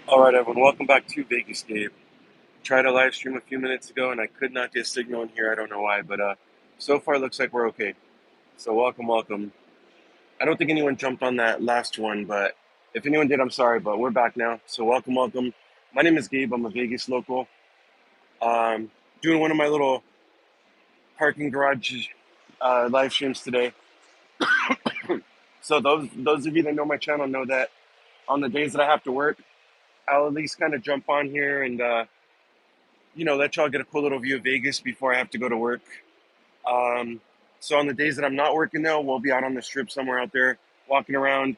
All right, everyone, welcome back to Vegas Gabe. Tried a live stream a few minutes ago and I could not get signal in here. I don't know why, but so far it looks like we're okay. So welcome, welcome. I don't think anyone jumped on that last one, but if anyone did, I'm sorry, but we're back now. So welcome, welcome. My name is Gabe. I'm a Vegas local. Um, Doing one of my little parking garage live streams today. So those of you that know my channel know that on the days that I have to work, I'll at least kind of jump on here and let y'all get a cool little view of Vegas before I have to go to work. Um, so on the days that I'm not working, though, we'll be out on the strip somewhere out there walking around,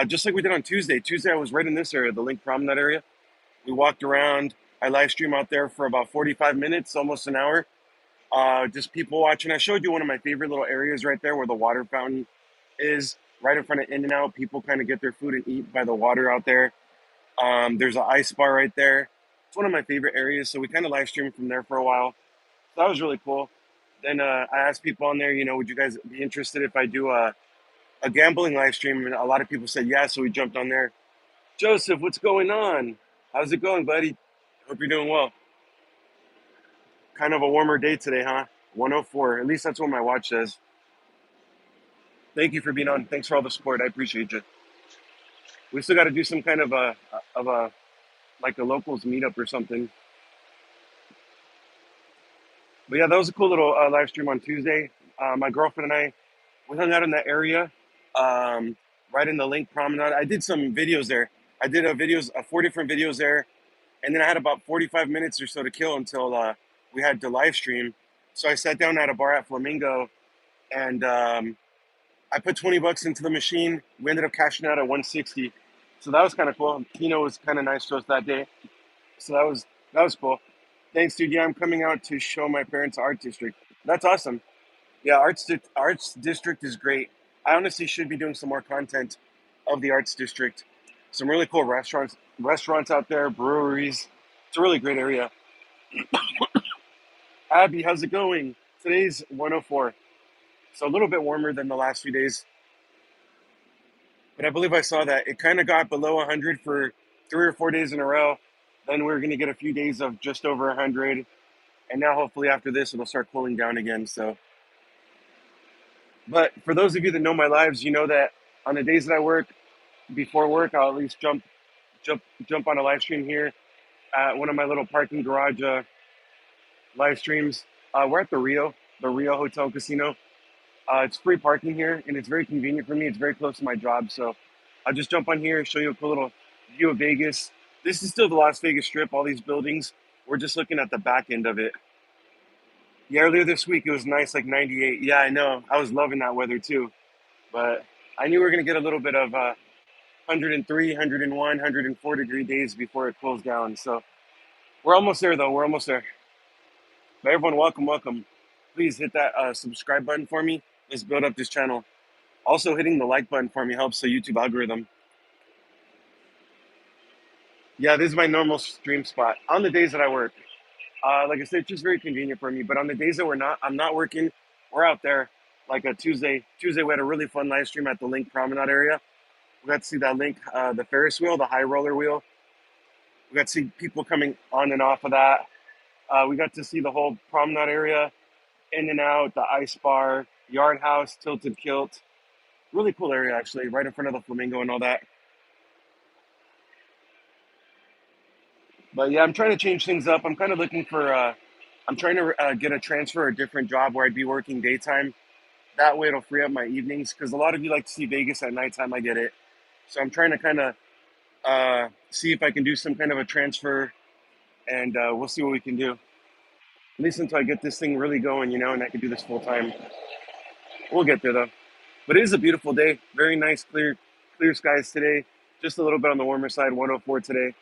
just like we did on Tuesday. Tuesday, I was right in this area, the Link Promenade area. We walked around. I live stream out there for about 45 minutes, almost an hour. Just people watching. I showed you one of my favorite little areas right there where the water fountain is, right in front of In and Out. People kind of get their food and eat by the water out there. There's an ice bar right there. It's one of my favorite areas. So we kind of live streamed from there for a while. So that was really cool. Then I asked people on there, would you guys be interested if I do a gambling live stream? And a lot of people said yeah, so we jumped on there. Joseph, what's going on? How's it going, buddy? Hope you're doing well. Kind of a warmer day today, huh? 104. At least that's what my watch says. Thank you for being on. Thanks for all the support. I appreciate you. We still got to do some kind of a like a locals meetup or something. But yeah, that was a cool little live stream on Tuesday. My girlfriend and I we hung out in that area, um, right in the Link Promenade. I did some videos there. I did videos, 4 different videos there, and then I had about 45 minutes or so to kill until we had to live stream. So I sat down at a bar at Flamingo, and I put 20 bucks into the machine. We ended up cashing out at 160. So that was kind of cool. Kino was kind of nice to us that day. So that was cool. Thanks, dude. Yeah, I'm coming out to show my parents' art district. That's awesome. Yeah, Arts District is great. I honestly should be doing some more content of the Arts District. Some really cool restaurants out there, breweries. It's a really great area. Abby, how's it going? Today's 104, so a little bit warmer than the last few days. But I believe I saw that it kind of got below 100 for 3 or 4 days in a row. Then we're gonna get a few days of just over 100, and now hopefully after this it'll start cooling down again. So, but for those of you that know my lives, you know that on the days that I work, before work, I'll at least jump on a live stream here at one of my little parking garage live streams. We're at the Rio Hotel Casino. It's free parking here, and it's very convenient for me. It's very close to my job, so I'll just jump on here, show you a cool little view of Vegas. This is still the Las Vegas Strip. All these buildings. We're just looking at the back end of it. Yeah, earlier this week it was nice, like 98. Yeah, I know. I was loving that weather too, but I knew we were gonna get a little bit of 103, 101, 104-degree days before it cools down. So we're almost there, though. We're almost there. But everyone, welcome, welcome. Please hit that subscribe button for me. Let's build up this channel. Also, hitting the like button for me helps the YouTube algorithm. Yeah, this is my normal stream spot on the days that I work. Like I said, it's just very convenient for me. But on the days that I'm not working, we're out there. Like a Tuesday. Tuesday, we had a really fun live stream at the Link Promenade area. We got to see that Link, the Ferris wheel, the high roller wheel. We got to see people coming on and off of that. We got to see the whole promenade area, In and Out, the ice bar, Yard House, Tilted Kilt. Really cool area, actually, right in front of the Flamingo and all that. But yeah, I'm trying to change things up. I'm kind of looking for, I'm trying to get a transfer or a different job where I'd be working daytime. That way it'll free up my evenings because a lot of you like to see Vegas at nighttime. I get it. So I'm trying to kind of see if I can do some kind of a transfer and we'll see what we can do. At least until I get this thing really going, and I can do this full time. We'll get there though. But it is a beautiful day. Very nice, clear skies today. Just a little bit on the warmer side, 104 today.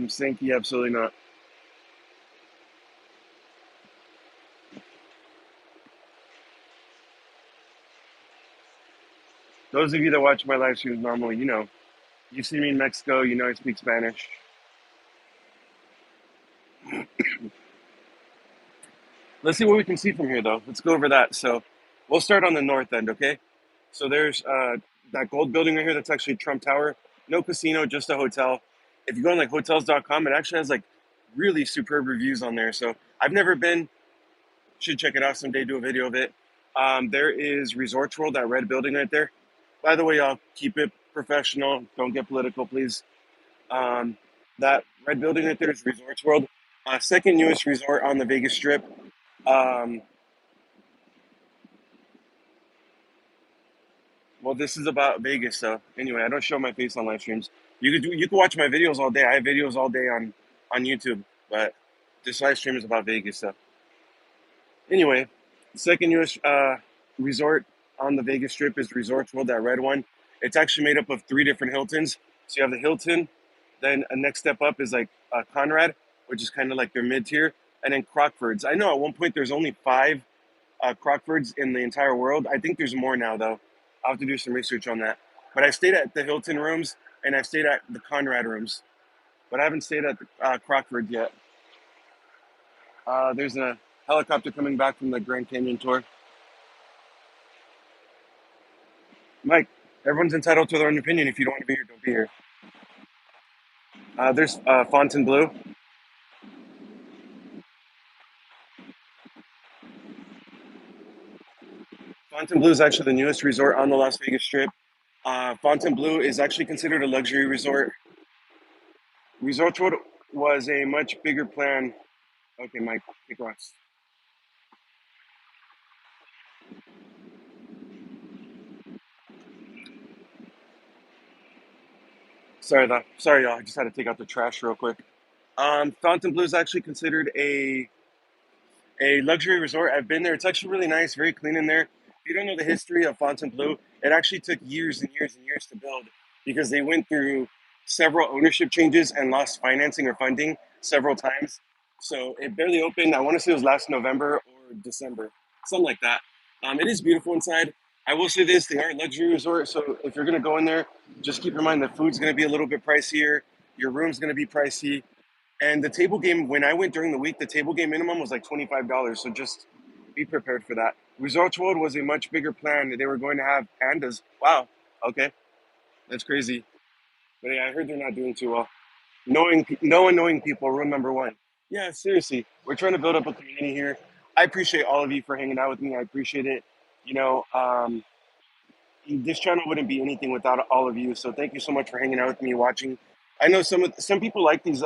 Sankey, absolutely not. Those of you that watch my live streams normally, you see me in Mexico, you know I speak Spanish. Let's see what we can see from here though. Let's go over that. So we'll start on the north end, okay? So there's that gold building right here. That's actually Trump Tower. No casino, just a hotel. If you go on like hotels.com, it actually has like really superb reviews on there. So I've never been. Should check it out someday. Do a video of it. There is Resorts World, that red building right there. By the way, y'all keep it professional. Don't get political, please. Um, that red building right there is Resorts World, second newest resort on the Vegas Strip. Um, well, this is about Vegas, so anyway, I don't show my face on live streams. You could watch my videos all day. I have videos all day on YouTube, but this live stream is about Vegas. So anyway, the second newest resort on the Vegas Strip is Resorts World, that red one. It's actually made up of three different Hiltons. So you have the Hilton, then a next step up is like Conrad, which is kind of like their mid tier, and then Crockford's. I know at one point there's only five Crockford's in the entire world. I think there's more now though. I'll have to do some research on that. But I stayed at the Hilton rooms and I've stayed at the Conrad rooms, but I haven't stayed at the Crockford yet. There's a helicopter coming back from the Grand Canyon tour. Mike, everyone's entitled to their own opinion. If you don't want to be here, don't be here. There's Fontainebleau. Fontainebleau is actually the newest resort on the Las Vegas Strip. Fontainebleau is actually considered a luxury resort. Resort World was a much bigger plan. Okay, Mike, take rocks. Sorry, y'all. I just had to take out the trash real quick. Fontainebleau is actually considered a luxury resort. I've been there. It's actually really nice, very clean in there. If you don't know the history of Fontainebleau, it actually took years and years and years to build because they went through several ownership changes and lost financing or funding several times. So it barely opened. I want to say it was last November or December, something like that. It is beautiful inside. I will say this: they are a luxury resort, so if you're going to go in there, just keep in mind the food's going to be a little bit pricier. Your room's going to be pricey. And the table game, when I went during the week, the table game minimum was like $25. So just be prepared for that. Resorts World was a much bigger plan. They were going to have pandas. Wow. Okay. That's crazy. But yeah, I heard they're not doing too well. No annoying people, rule number one. Yeah, seriously. We're trying to build up a community here. I appreciate all of you for hanging out with me. I appreciate it. You know, this channel wouldn't be anything without all of you. So thank you so much for hanging out with me, watching. I know some people like these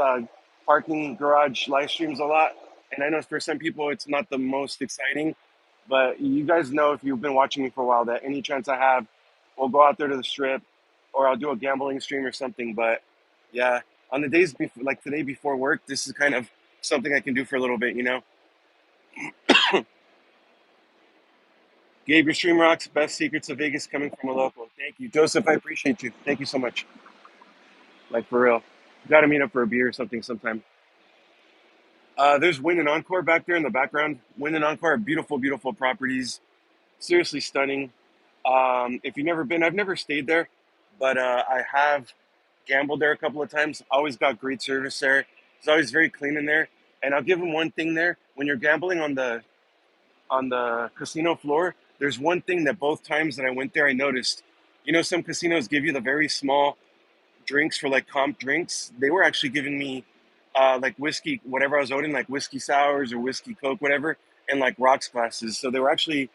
parking garage live streams a lot, and I know for some people it's not the most exciting. But you guys know if you've been watching me for a while that any chance I have, we'll go out there to the strip, or I'll do a gambling stream or something. But yeah, on the days before, like today before work, this is kind of something I can do for a little bit. You know, Gabe, your stream rocks. Best secrets of Vegas coming from a local. Thank you, Joseph. I appreciate you. Thank you so much. Like for real. Got to meet up for a beer or something sometime. There's Win and Encore back there in the background. Win and Encore are beautiful, beautiful properties. Seriously stunning. If you've never been, I've never stayed there, but I have gambled there a couple of times. Always got great service there. It's always very clean in there. And I'll give them one thing there: when you're gambling on the casino floor, there's one thing that both times that I went there, I noticed. You know, some casinos give you the very small drinks for like comp drinks. They were actually giving me like whiskey, whatever I was ordering, like whiskey sours or whiskey coke, whatever, and like rocks glasses. So they were actually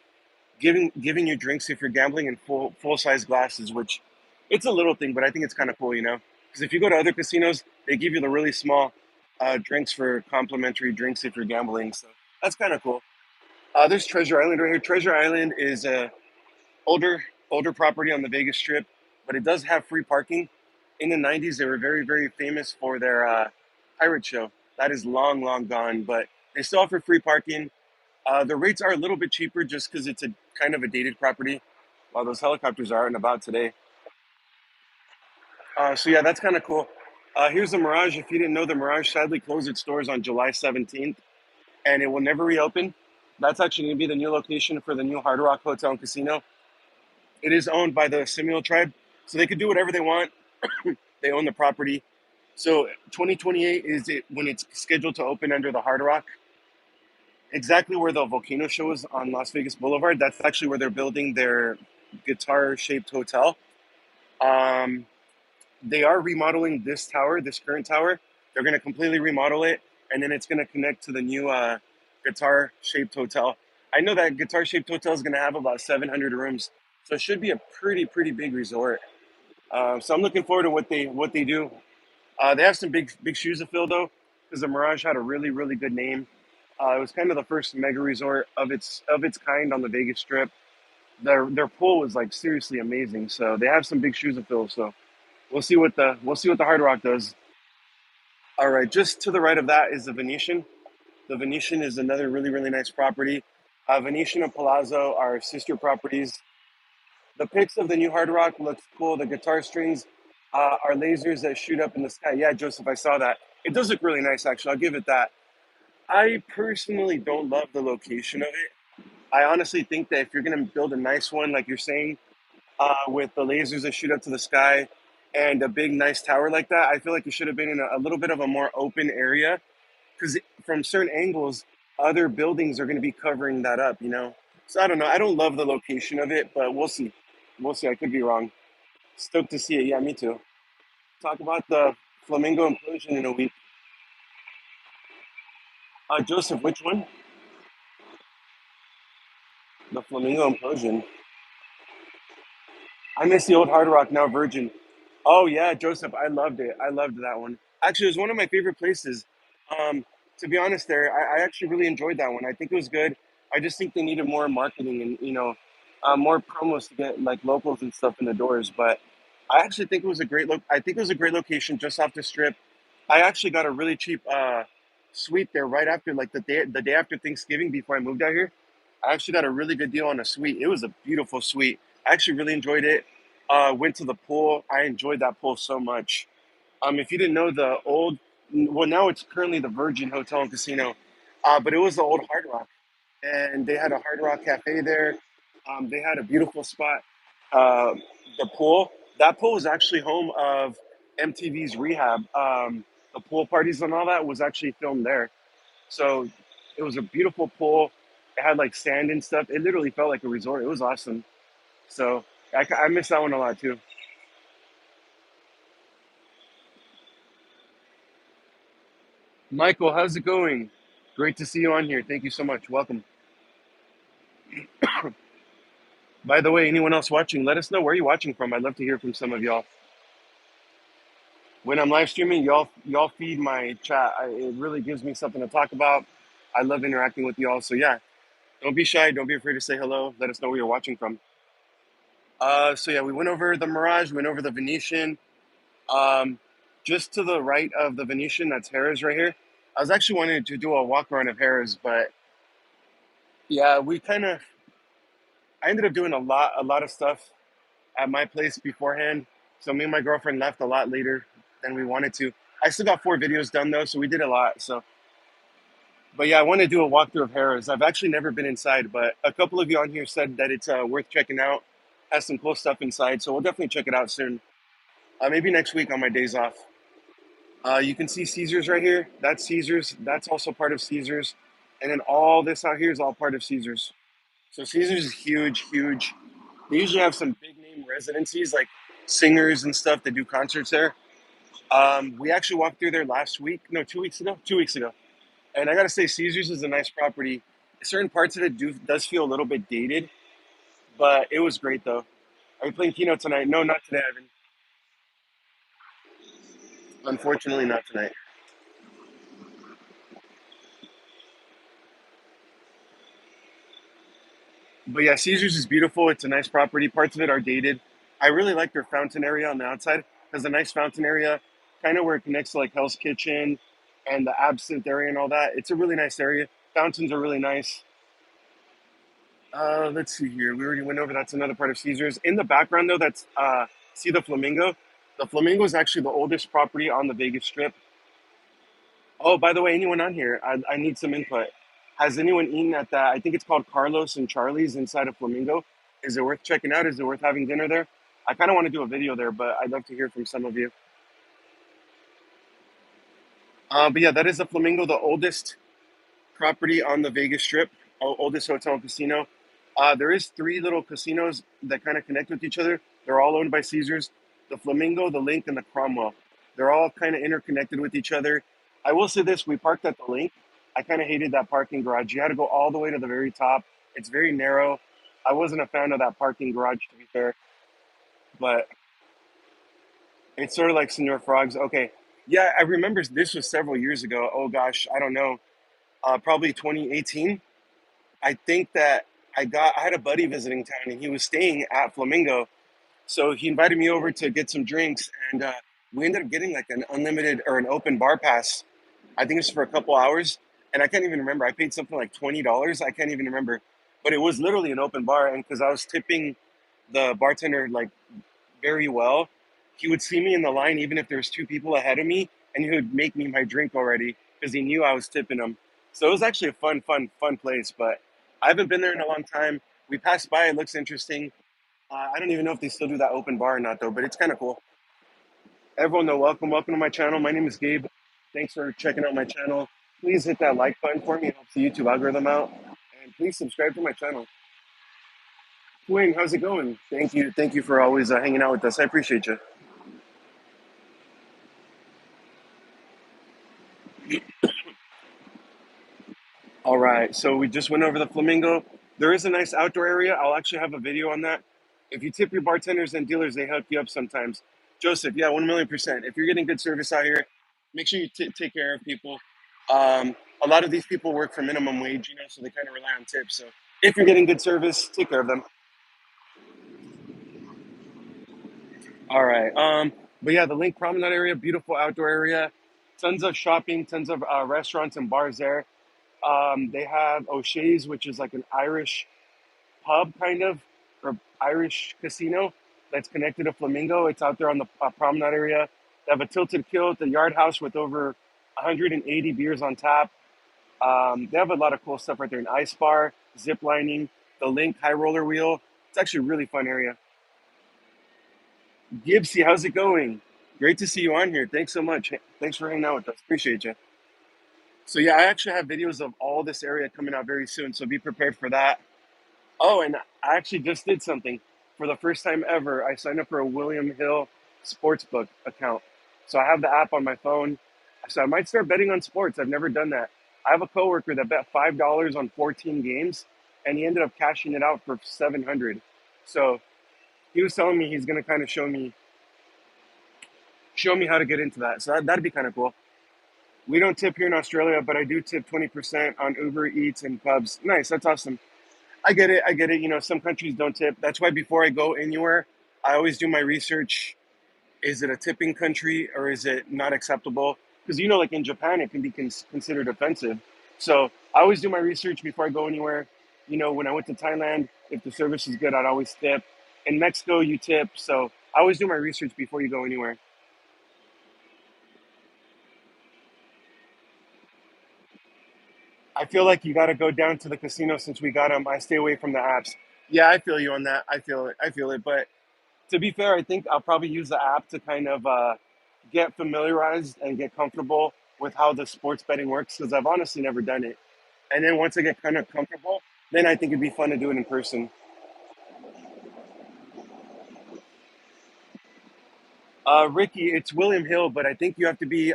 giving you drinks if you're gambling in full size glasses, which it's a little thing, but I think it's kind of cool, you know. Because if you go to other casinos, they give you the really small drinks for complimentary drinks if you're gambling. So that's kind of cool. There's Treasure Island right here. Treasure Island is a older property on the Vegas Strip, but it does have free parking. In the '90s, they were very famous for their pirate show. That is long gone, but they still offer free parking. The rates are a little bit cheaper just because it's a kind of a dated property. While those helicopters are out and about today. So yeah, that's kind of cool. Here's the Mirage. If you didn't know, the Mirage sadly closed its doors on July 17th, and it will never reopen. That's actually going to be the new location for the new Hard Rock Hotel and Casino. It is owned by the Seminole tribe, so they could do whatever they want. They own the property. So 2028 is it when it's scheduled to open under the Hard Rock. Exactly where the volcano show is on Las Vegas Boulevard. That's actually where they're building guitar shaped hotel. Um, they are remodeling this tower, this current tower. They're going to completely remodel it, and then it's going to connect to the new guitar shaped hotel. I know that guitar shaped hotel is going to have about 700 rooms, so it should be a pretty big resort. So I'm looking forward to what they do. They have some big shoes to fill though, because the Mirage had a really good name. It was kind of the first mega resort of its kind on the Vegas Strip. Their pool was like seriously amazing, so they have some big shoes to fill. So we'll see what the Hard Rock does. All right, just to the right of that is the Venetian. The Venetian is another really nice property. Venetian and Palazzo are sister properties. The pics of the new Hard Rock looks cool. The guitar strings are lasers that shoot up in the sky. Yeah, Joseph, I saw that. It does look really nice, actually. I'll give it that. I personally don't love the location of it. I honestly think that if you're going to build a nice one, like you're saying, with the lasers that shoot up to the sky and a big, nice tower like that, I feel like it should have been in a little bit of a more open area because from certain angles, other buildings are going to be covering that up. So I don't know. I don't love the location of it, but we'll see. We'll see. I could be wrong. Stoked to see it. Yeah, me too. Talk about the flamingo implosion in a week. Joseph, which one? The flamingo implosion. I miss the old Hard Rock, now Virgin. Oh yeah, Joseph, I loved it. I loved that one. Actually, it was one of my favorite places. Um, to be honest, there, I actually really enjoyed that one. I think it was good. I just think they needed more marketing and more promos to get like locals and stuff in the doors. But I actually think it was a great look. I think it was a great location just off the strip. I actually got a really cheap suite there right after like the day after Thanksgiving before I moved out here. I actually got a really good deal on a suite. It was a beautiful suite. I actually really enjoyed it. Went to the pool. I enjoyed that pool so much. If you didn't know well, now it's currently the Virgin Hotel and Casino, but it was the old Hard Rock, and they had a Hard Rock cafe there. They had a beautiful spot. Uh, the pool, that pool was actually home of MTV's Rehab. The pool parties and all that was actually filmed there. So it was a beautiful pool. It had like sand and stuff. It literally felt like a resort. It was awesome. So I miss that one a lot too. Michael, how's it going? Great to see you on here. Thank you so much. Welcome. By the way, anyone else watching, let us know where you're watching from. I'd love to hear from some of y'all. When I'm live streaming, y'all feed my chat. It really gives me something to talk about. I love interacting with y'all. So yeah, don't be shy. Don't be afraid to say hello. Let us know where you're watching from. So yeah, we went over the Mirage. We went over the Venetian. Um, just to the right of the Venetian, that's Harrah's right here. I was actually wanting to do a walk around of Harrah's, but yeah, I ended up doing a lot of stuff at my place beforehand. So me and my girlfriend left a lot later than we wanted to. I still got 4 videos done though, so we did a lot. So, but yeah, I want to do a walkthrough of Harrah's. I've actually never been inside, but a couple of you on here said that it's worth checking out. Has some cool stuff inside, so we'll definitely check it out soon. Maybe next week on my days off. You can see Caesars right here. That's Caesars. That's also part of Caesars. And then all this out here is all part of Caesars. So Caesars is huge. They usually have some big name residencies like singers and stuff that do concerts there. We actually walked through there last week. No, 2 weeks ago. 2 weeks ago. And I gotta say, Caesars is a nice property. Certain parts of it does feel a little bit dated, but it was great though. Are you playing Keno tonight? No, not today, Ivan. Unfortunately, not tonight. But yeah, Caesars is beautiful. It's a nice property. Parts of it are dated. I really like their fountain area on the outside. There's a nice fountain area, kind of where it connects to like Hell's Kitchen and the Absinthe area and all that. It's a really nice area. Fountains are really nice. Let's see here. We already went over. That's another part of Caesars. In the background, though, that's see the flamingo. The flamingo is actually the oldest property on the Vegas Strip. Oh, by the way, anyone on here? I need some input. Has anyone eaten at that? I think it's called Carlos and Charlie's inside of Flamingo. Is it worth checking out? Is it worth having dinner there? I kind of want to do a video there, but I'd love to hear from some of you. But yeah, that is the Flamingo, the oldest property on the Vegas Strip, oldest hotel and casino. There is three little casinos that kind of connect with each other. They're all owned by Caesars: the Flamingo, the Link, and the Cromwell. They're all kind of interconnected with each other. I will say this: we parked at the Link. I kind of hated that parking garage. You had to go all the way to the very top. It's very narrow. I wasn't a fan of that parking garage, to be fair, but it's sort of like Senor Frogs. Okay, yeah, I remember this was several years ago. Oh gosh, I don't know, probably 2018. I think that I had a buddy visiting town, and he was staying at Flamingo. So he invited me over to get some drinks, and we ended up getting like an unlimited or an open bar pass. I think it's for a couple hours, and I can't even remember. I paid something like $20. I can't even remember, but it was literally an open bar, and because I was tipping the bartender like very well, he would see me in the line even if there's two people ahead of me, and he would make me my drink already because he knew I was tipping him. So it was actually a fun place. But I haven't been there in a long time. We passed by; it looks interesting. I don't even know if they still do that open bar or not, though. But it's kind of cool. Everyone, though, welcome to my channel. My name is Gabe. Thanks for checking out my channel. Please hit that like button for me. It helps the YouTube algorithm out. And please subscribe to my channel. Wayne, how's it going? Thank you for always hanging out with us. I appreciate you. All right, so we just went over the Flamingo. There is a nice outdoor area. I'll actually have a video on that. If you tip your bartenders and dealers, they hook you up sometimes. Joseph, yeah, 1,000,000%. If you're getting good service out here, make sure you take care of people. A lot of these people work for minimum wage, so they kind of rely on tips. So if you're getting good service, take care of them. All right. But yeah, the Lake Promenade area, beautiful outdoor area, tons of shopping, tons of restaurants and bars there. They have O'Shea's, which is like an Irish pub kind of, or Irish casino that's connected to Flamingo. It's out there on the promenade area. They have a tilted kilt, a yard house with over 180 beers on tap. They have a lot of cool stuff right there. An ice bar, zip lining, the Link high roller wheel. It's actually a really fun area. Gibbsy, how's it going? Great to see you on here. Thanks so much. Thanks for hanging out with us. Appreciate you. So yeah, I actually have videos of all this area coming out very soon. So be prepared for that. Oh, and I actually just did something for the first time ever. I signed up for a William Hill sportsbook account. So I have the app on my phone. So I might start betting on sports. I've never done that. I have a coworker that bet $5 on 14 games, and he ended up cashing it out for 700. So he was telling me he's gonna kind of show me how to get into that. So that'd be kind of cool. We don't tip here in Australia, but I do tip 20% on Uber Eats and pubs. Nice, that's awesome. I get it. I get it. Some countries don't tip. That's why before I go anywhere, I always do my research. Is it a tipping country or is it not acceptable? Because like in Japan, it can be considered offensive. So I always do my research before I go anywhere. When I went to Thailand, if the service is good, I'd always tip. In Mexico, you tip. So I always do my research before you go anywhere. I feel like you got to go down to the casino since we got them. I stay away from the apps. Yeah, I feel you on that. I feel it. I feel it. But to be fair, I think I'll probably use the app to kind of get familiarized and get comfortable with how the sports betting works because I've honestly never done it. And then once I get kind of comfortable, then I think it'd be fun to do it in person. Ricky, it's William Hill, but I think you have to be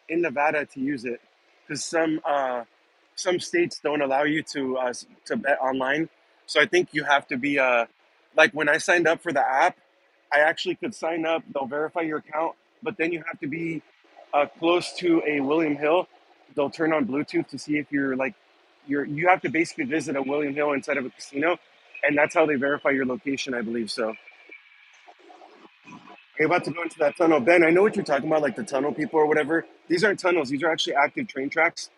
in Nevada to use it because some states don't allow you to bet online. So I think you have to be like when I signed up for the app, I actually could sign up. They'll verify your account, but then you have to be close to a William Hill. They'll turn on Bluetooth to see if you're like you have to basically visit a William Hill inside of a casino, and that's how they verify your location, I believe. So you're about to go into that tunnel. Ben, I know what you're talking about, like the tunnel people or whatever. These aren't tunnels, these are actually active train tracks.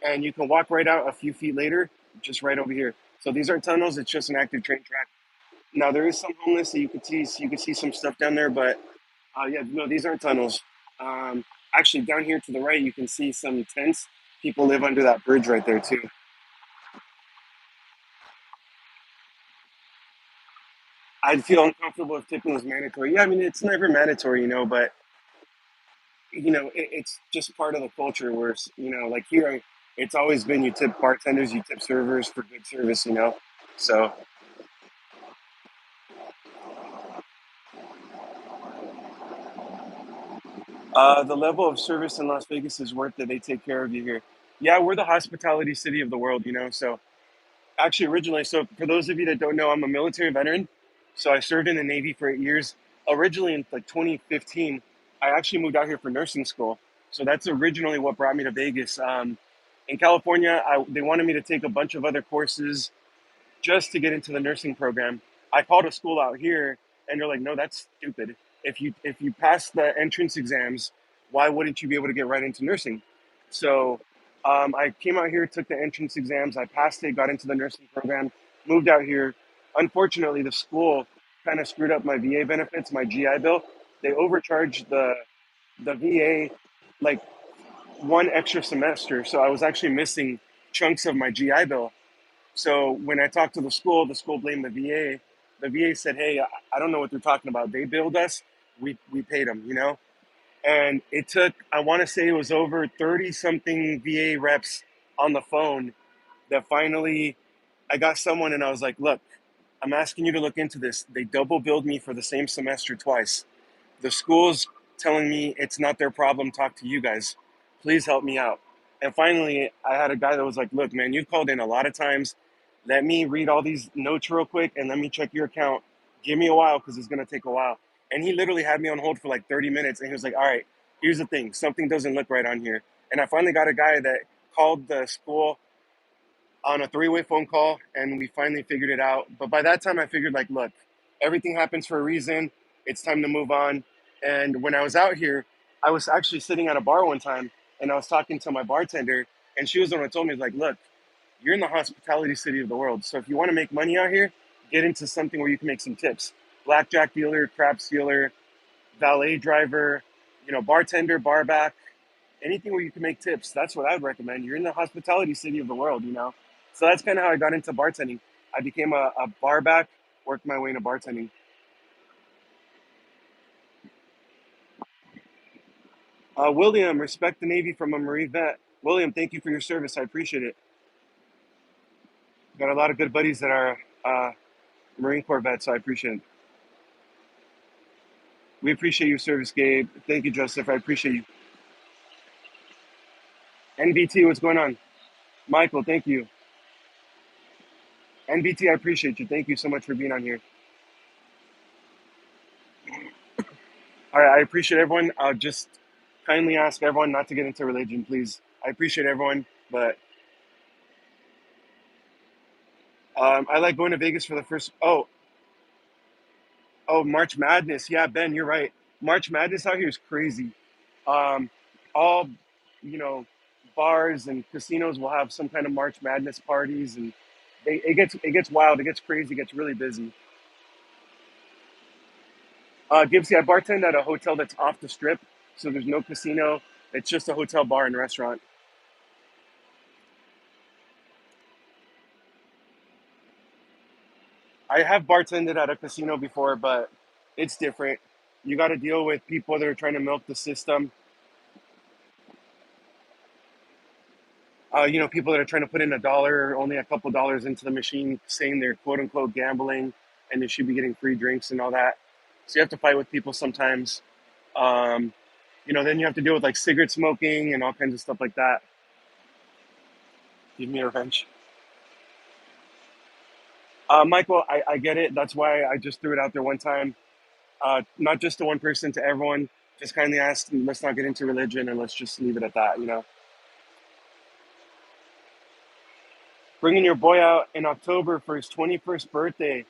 And you can walk right out a few feet later, just right over here. So these aren't tunnels, it's just an active train track. Now there is some homeless that you could see, so you could see some stuff down there, but yeah, no, these aren't tunnels. Actually, down here to the right, you can see some tents. People live under that bridge right there too. I'd feel uncomfortable if tipping was mandatory. Yeah, I mean it's never mandatory, but it's just part of the culture where like here, it's always been you tip bartenders, you tip servers for good service. So the level of service in Las Vegas is worth it. They take care of you here. Yeah, we're the hospitality city of the world, you know. So actually, originally, so for those of you that don't know, I'm a military veteran. So I served in the Navy for 8 years. Originally, in like 2015, I actually moved out here for nursing school. So that's originally what brought me to Vegas. In California, they wanted me to take a bunch of other courses just to get into the nursing program. I called a school out here, and they're like, "No, that's stupid. If you pass the entrance exams, why wouldn't you be able to get right into nursing?" So I came out here, took the entrance exams, I passed it, got into the nursing program, moved out here. Unfortunately, the school kind of screwed up my VA benefits, my GI Bill. They overcharged the VA like one extra semester, so I was actually missing chunks of my GI Bill. So when I talked to the school blamed the VA. The VA said, "Hey, I don't know what they're talking about. They billed us. We paid them, you know." And it took, I want to say it was over 30 something VA reps on the phone that finally I got someone, and I was like, "Look, I'm asking you to look into this. They double billed me for the same semester twice. The school's telling me it's not their problem. Talk to you guys. Please help me out." And finally, I had a guy that was like, "Look, man, you've called in a lot of times. Let me read all these notes real quick and let me check your account. Give me a while because it's going to take a while." And he literally had me on hold for like 30 minutes. And he was like, "All right, here's the thing. Something doesn't look right on here." And I finally got a guy that called the school on a three-way phone call, and we finally figured it out. But by that time, I figured, like, look, everything happens for a reason. It's time to move on. And when I was out here, I was actually sitting at a bar one time, and I was talking to my bartender, and she was the one who told me, like, look, you're in the hospitality city of the world. So if you want to make money out here, get into something where you can make some tips. Blackjack dealer, crap stealer, valet driver, bartender, barback, anything where you can make tips. That's what I'd recommend. You're in the hospitality city of the world, you know. So that's kind of how I got into bartending. I became a bar back, worked my way into bartending. William, respect the Navy from a Marine vet. William, thank you for your service. I appreciate it. Got a lot of good buddies that are Marine Corps vets, so I appreciate it. We appreciate your service, Gabe. Thank you, Joseph. I appreciate you. NBT, what's going on? Michael, thank you. NBT, I appreciate you. Thank you so much for being on here. All right, I appreciate everyone. I'll just kindly ask everyone not to get into religion, please. I appreciate everyone, but I like going to Vegas for the first. Oh, March Madness. Yeah, Ben, you're right. March Madness out here is crazy. Um, all you know, bars and casinos will have some kind of March Madness parties, and it gets wild. It gets crazy. It gets really busy. Gibbsy, I bartend at a hotel that's off the strip, so there's no casino. It's just a hotel, bar, and restaurant. I have bartended at a casino before, but it's different. You got to deal with people that are trying to milk the system. People that are trying to put in a dollar, only a couple dollars into the machine, saying they're quote unquote gambling, and they should be getting free drinks and all that. So you have to fight with people sometimes. Um, then you have to deal with like cigarette smoking and all kinds of stuff like that. Give me a wrench. Michael, I get it. That's why I just threw it out there one time. Not just to one person, to everyone. Just kindly ask, let's not get into religion and let's just leave it at that. Bringing your boy out in October for his 21st birthday.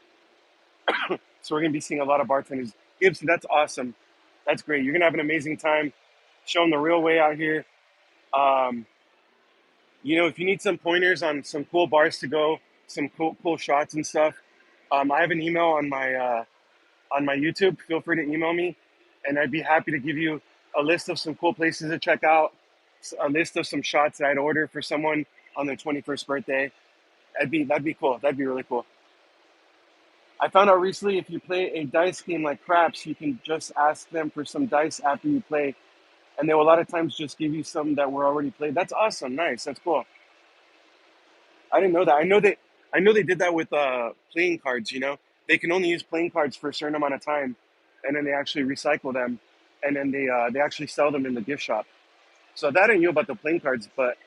So we're going to be seeing a lot of bartenders. Gibson, that's awesome. That's great. You're going to have an amazing time. Show them the real way out here. Um, if you need some pointers on some cool bars to go, some cool shots and stuff, I have an email on my YouTube. Feel free to email me, and I'd be happy to give you a list of some cool places to check out, a list of some shots that I'd order for someone on their 21st birthday. That'd be cool. That'd be really cool. I found out recently if you play a dice game like craps, you can just ask them for some dice after you play, and they will a lot of times just give you some that were already played. That's awesome. Nice. That's cool. I didn't know that. I know that. I know they did that with playing cards. They can only use playing cards for a certain amount of time, and then they actually recycle them, and then they actually sell them in the gift shop. So that I knew about the playing cards, but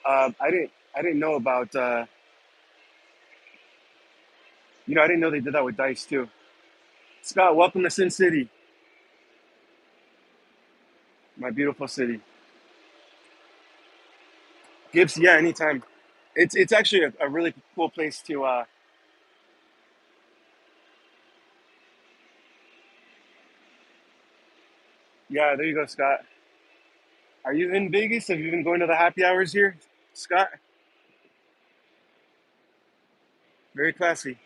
I didn't know about I didn't know they did that with dice too. Scott, welcome to Sin City, my beautiful city. Gibbs, yeah, anytime. It's actually a really cool place to. Yeah, there you go, Scott. Are you in Vegas? Have you been going to the happy hours here, Scott? Very classy.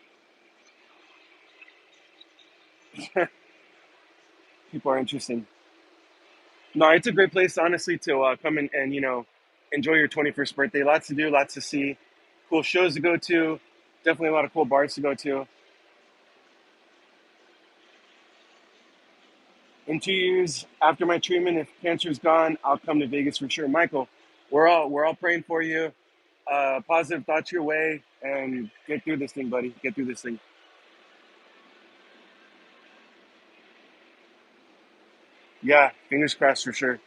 People are interesting. No, it's a great place, honestly, to come and enjoy your 21st birthday. Lots to do, lots to see, cool shows to go to. Definitely a lot of cool bars to go to. In 2 years after my treatment, if cancer's gone, I'll come to Vegas for sure. Michael, we're all praying for you. Positive thoughts your way, and get through this thing, buddy. Get through this thing. Yeah, fingers crossed for sure.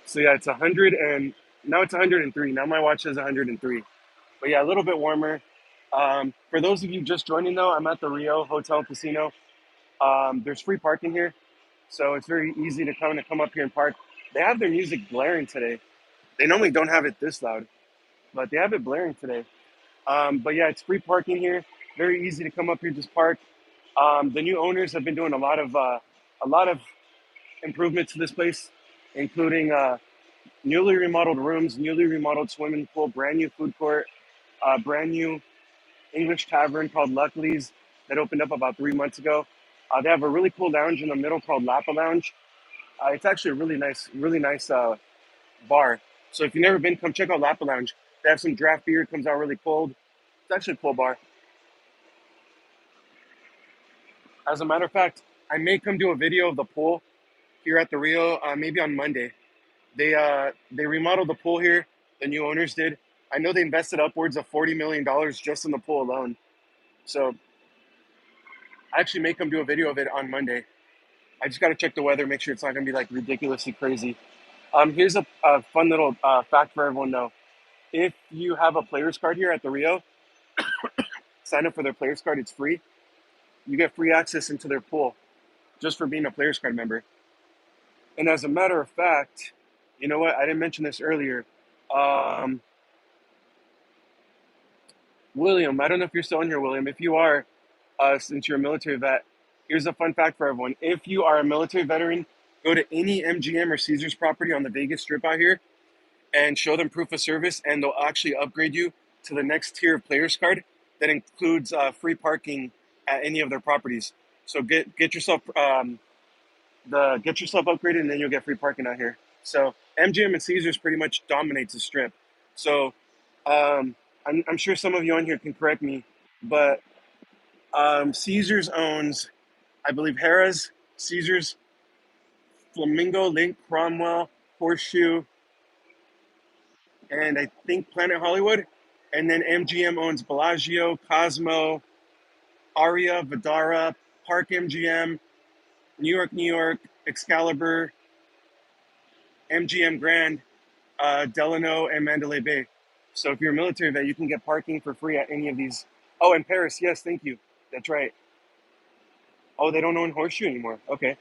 So yeah, it's 100 and now it's 103. Now my watch says 103. But yeah, a little bit warmer. For those of you just joining though, I'm at the Rio Hotel and Casino. There's free parking here, so it's very easy to come up here and park. They have their music blaring today. They normally don't have it this loud, but they have it blaring today. But yeah, it's free parking here. Very easy to come up here, just park. The new owners have been doing a lot of improvements to this place, including newly remodeled rooms, newly remodeled swimming pool, brand new food court, brand new English tavern called Luckley's that opened up about 3 months ago. They have a really cool lounge in the middle called Lapa Lounge. It's actually a really nice bar. So if you've never been, come check out Lapa Lounge. They have some draft beer. It comes out really cold. It's actually a cool bar. As a matter of fact, I may come do a video of the pool here at the Rio, maybe on Monday. They remodeled the pool here. The new owners did. I know they invested upwards of $40 million just in the pool alone. So I actually may come do a video of it on Monday. I just got to check the weather, make sure it's not going to be like ridiculously crazy. Here's a fun little fact for everyone though. If you have a player's card here at the Rio, sign up for their player's card. It's free. You get free access into their pool just for being a player's card member. And as a matter of fact, you know what? I didn't mention this earlier. Um, William, I don't know if you're still in here, William. If you are, since you're a military vet, here's a fun fact for everyone. If you are a military veteran, go to any MGM or Caesars property on the Vegas Strip out here and show them proof of service, and they'll actually upgrade you to the next tier of players card that includes free parking at any of their properties. So get yourself upgraded, and then you'll get free parking out here. So MGM and Caesars pretty much dominates the strip. So I'm sure some of you on here can correct me, but Caesars owns, I believe, Harrah's, Caesars, Flamingo, Link, Cromwell, Horseshoe, and I think Planet Hollywood. And then MGM owns Bellagio, Cosmo, Aria, Vidara, Park MGM, New York, Excalibur, MGM Grand, Delano, and Mandalay Bay. So if you're a military vet, you can get parking for free at any of these. Oh, and Paris, yes, thank you. That's right. Oh, they don't own Horseshoe anymore. Okay,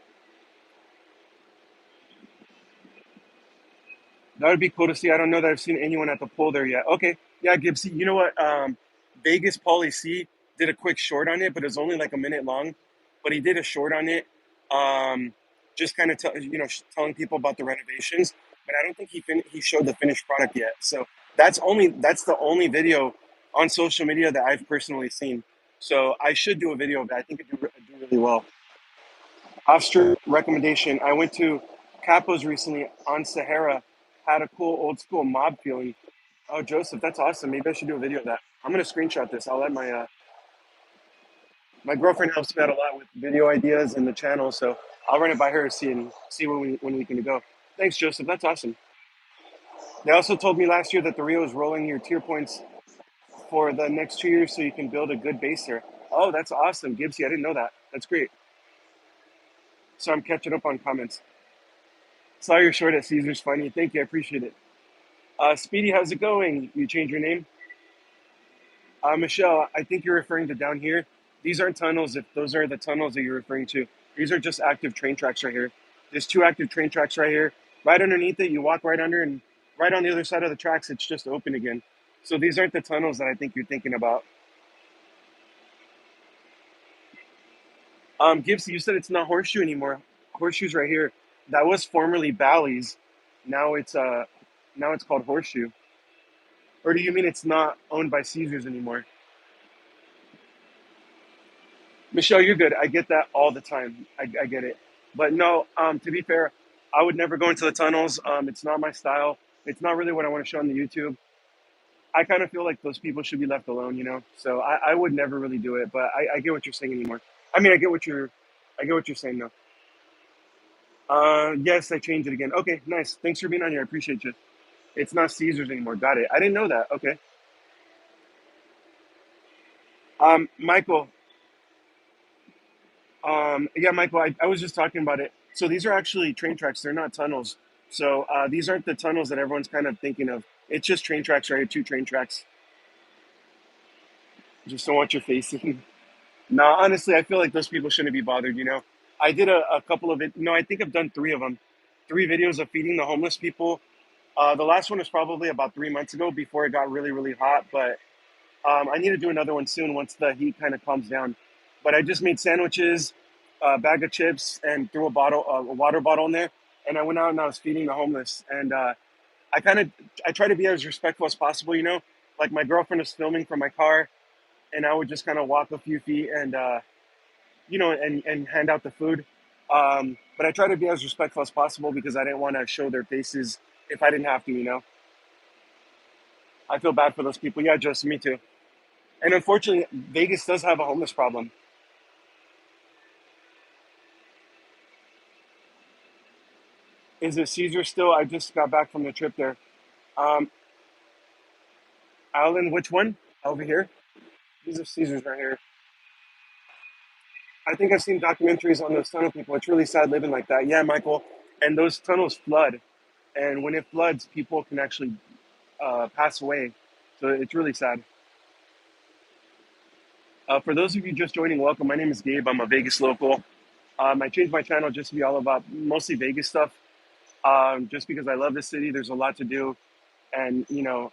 that would be cool to see. I don't know that I've seen anyone at the pool there yet. Okay, yeah, Gibbsy. You know what? Vegas Pauly C did a quick short on it, but it was only like a minute long. But he did a short on it, um, just kind of telling people about the renovations. But I don't think he showed the finished product yet. So that's the only video on social media that I've personally seen. So I should do a video of that. I think it'd do really well. Off-street recommendation. I went to Capo's recently on Sahara. Had a cool old school mob feeling. Oh, Joseph, that's awesome. Maybe I should do a video of that. I'm gonna screenshot this. I'll let my My girlfriend helps me out a lot with video ideas and the channel, so I'll run it by her, see when we can go. Thanks, Joseph. That's awesome. They also told me last year that the Rio is rolling your tier points for the next 2 years so you can build a good base here. Oh, that's awesome, Gibbsy. I didn't know that. That's great. So I'm catching up on comments. Saw your short at Caesar's funny. Thank you. I appreciate it. Speedy, how's it going? You changed your name? Michelle, I think you're referring to down here. These aren't tunnels. If those are the tunnels that you're referring to, these are just active train tracks right here. There's two active train tracks right here. Right underneath it, you walk right under, and right on the other side of the tracks, it's just open again. So these aren't the tunnels that I think you're thinking about. Gibson, you said it's not Horseshoe anymore. Horseshoe's right here. That was formerly Bally's. Now it's called Horseshoe. Or do you mean it's not owned by Caesars anymore? Michelle, you're good. I get that all the time. I get it. But no, to be fair, I would never go into the tunnels. It's not my style. It's not really what I want to show on the YouTube. I kind of feel like those people should be left alone, you know. So I would never really do it. But I get what you're saying anymore. I mean, I get what you're saying though. Yes, I changed it again. Okay, nice. Thanks for being on here. I appreciate you. It's not Caesars anymore. Got it. I didn't know that. Okay. Michael, yeah, Michael, I was just talking about it. So these are actually train tracks. They're not tunnels. So these aren't the tunnels that everyone's kind of thinking of. It's just train tracks right here, two train tracks. Just don't want your facing. No, honestly, I feel like those people shouldn't be bothered, you know? I did a couple of it. No, I think I've done three of them. Three videos of feeding the homeless people. The last one was probably about 3 months ago before it got really, really hot. But I need to do another one soon once the heat kind of calms down. But I just made sandwiches, a bag of chips, and threw a water bottle in there. And I went out and I was feeding the homeless. And I kind of, I try to be as respectful as possible, you know. Like my girlfriend was filming from my car, and I would just kind of walk a few feet and, and hand out the food. But I try to be as respectful as possible because I didn't want to show their faces if I didn't have to, you know. I feel bad for those people. Yeah, just me too. And unfortunately, Vegas does have a homeless problem. Is it Caesar still? I just got back from the trip there. Um, Alan, which one? Over here? These are Caesars right here. I think I've seen documentaries on those tunnel people. It's really sad living like that. Yeah, Michael. And those tunnels flood. And when it floods, people can actually pass away. So it's really sad. For those of you just joining, welcome. My name is Gabe. I'm a Vegas local. I changed my channel just to be all about mostly Vegas stuff. Just because I love this city, there's a lot to do. And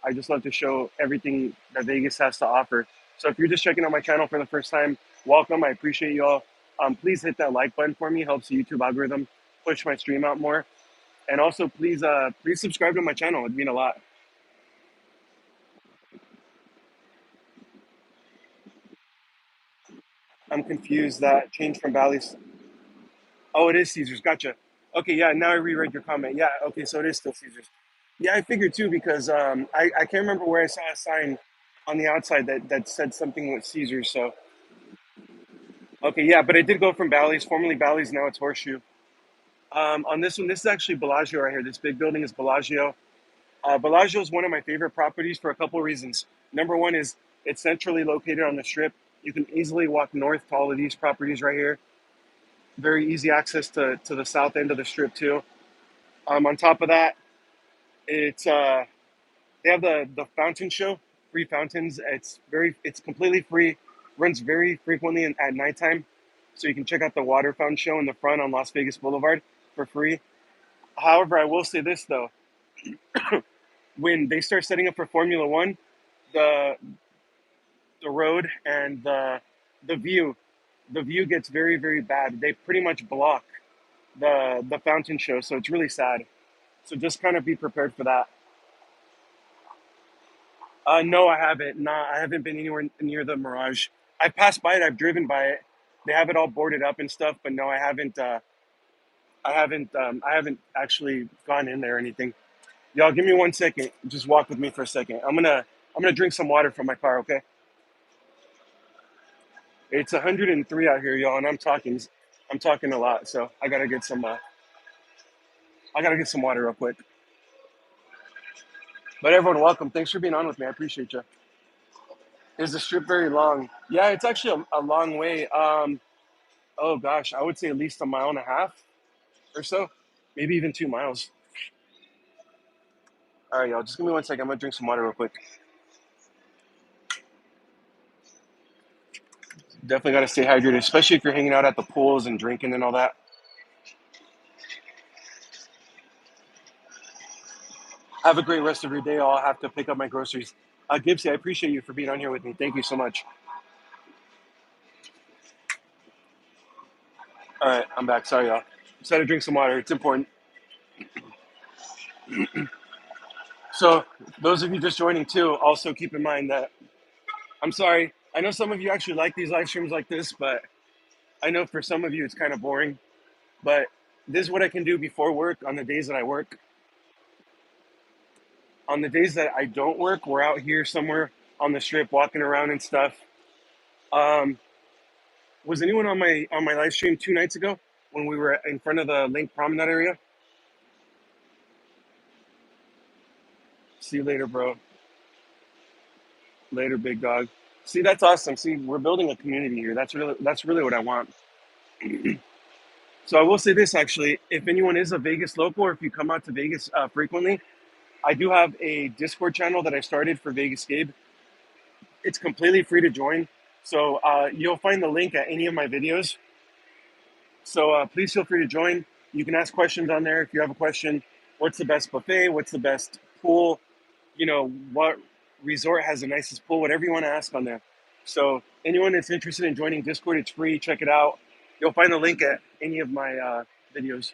I just love to show everything that Vegas has to offer. So if you're just checking out my channel for the first time, welcome. I appreciate you all. Please hit that like button for me. It helps the YouTube algorithm push my stream out more. And also, please subscribe to my channel. It'd mean a lot. I'm confused. That changed from Bally's. Oh, it is Caesars. Gotcha. Okay, yeah. Now I reread your comment. Yeah. Okay, so it is still Caesars. Yeah, I figured too because I can't remember where I saw a sign on the outside that said something with Caesars. So okay, yeah, but it did go from Bally's, formerly Bally's. Now it's Horseshoe. On this one, this is actually Bellagio right here. This big building is Bellagio. Bellagio is one of my favorite properties for a couple of reasons. Number one is it's centrally located on the strip. You can easily walk north to all of these properties right here. Very easy access to the south end of the strip too. On top of that, it's they have the fountain show, free fountains. It's completely free, runs very frequently at nighttime, so you can check out the water fountain show in the front on Las Vegas Boulevard for free. However, I will say this though, when they start setting up for Formula One, the the road and the view, the view gets very very bad. They pretty much block the fountain show, so it's really sad. So just kind of be prepared for that. No, I haven't. Nah, I haven't been anywhere near the Mirage. I've passed by it. I've driven by it. They have it all boarded up and stuff, but no, I haven't. I haven't actually gone in there or anything. Y'all, give me 1 second. Just walk with me for a second. I'm gonna drink some water from my car. Okay. It's 103 out here, y'all, and I'm talking a lot, so I gotta get some water real quick. But everyone, welcome. Thanks for being on with me. I appreciate you. Is the strip very long? Yeah, it's actually a long way. Oh gosh, I would say at least a mile and a half or so, maybe even 2 miles. All right, y'all, just give me one second. I'm gonna drink some water real quick. Definitely gotta stay hydrated, especially if you're hanging out at the pools and drinking and all that. Have a great rest of your day. I'll have to pick up my groceries. Gibbsy, I appreciate you for being on here with me. Thank you so much. All right, I'm back. Sorry, y'all. Just had to drink some water. It's important. So, those of you just joining too, also keep in mind that I'm sorry. I know some of you actually like these live streams like this, but I know for some of you it's kind of boring. But this is what I can do before work on the days that I work. On the days that I don't work, we're out here somewhere on the strip walking around and stuff. Um, was anyone on my live stream 2 nights ago when we were in front of the Lake Promenade area? See you later, bro. Later, big dog. See, that's awesome. See, we're building a community here. That's really what I want. So I will say this actually, if anyone is a Vegas local or if you come out to Vegas frequently, I do have a Discord channel that I started for Vegas Gabe. It's completely free to join. So you'll find the link at any of my videos. So please feel free to join. You can ask questions on there if you have a question. What's the best buffet? What's the best pool? What resort has the nicest pool? Whatever you want to ask on there. So anyone that's interested in joining Discord, it's free. Check it out. You'll find the link at any of my videos.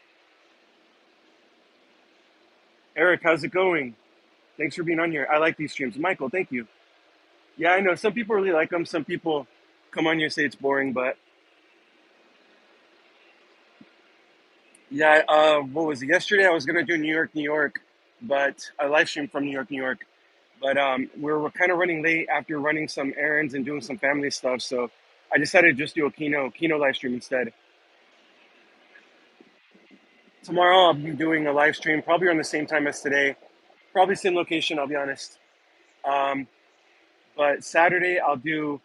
Eric, how's it going? Thanks for being on here. I like these streams. Michael, thank you. Yeah, I know some people really like them. Some people come on here and say it's boring, but yeah, what was it? Yesterday I was gonna do New York, New York, but I live streamed from New York, New York. But we're kind of running late after running some errands and doing some family stuff. So I decided to just do a Kino live stream instead. Tomorrow I'll be doing a live stream, probably around the same time as today. Probably same location, I'll be honest. Um, but Saturday I'll do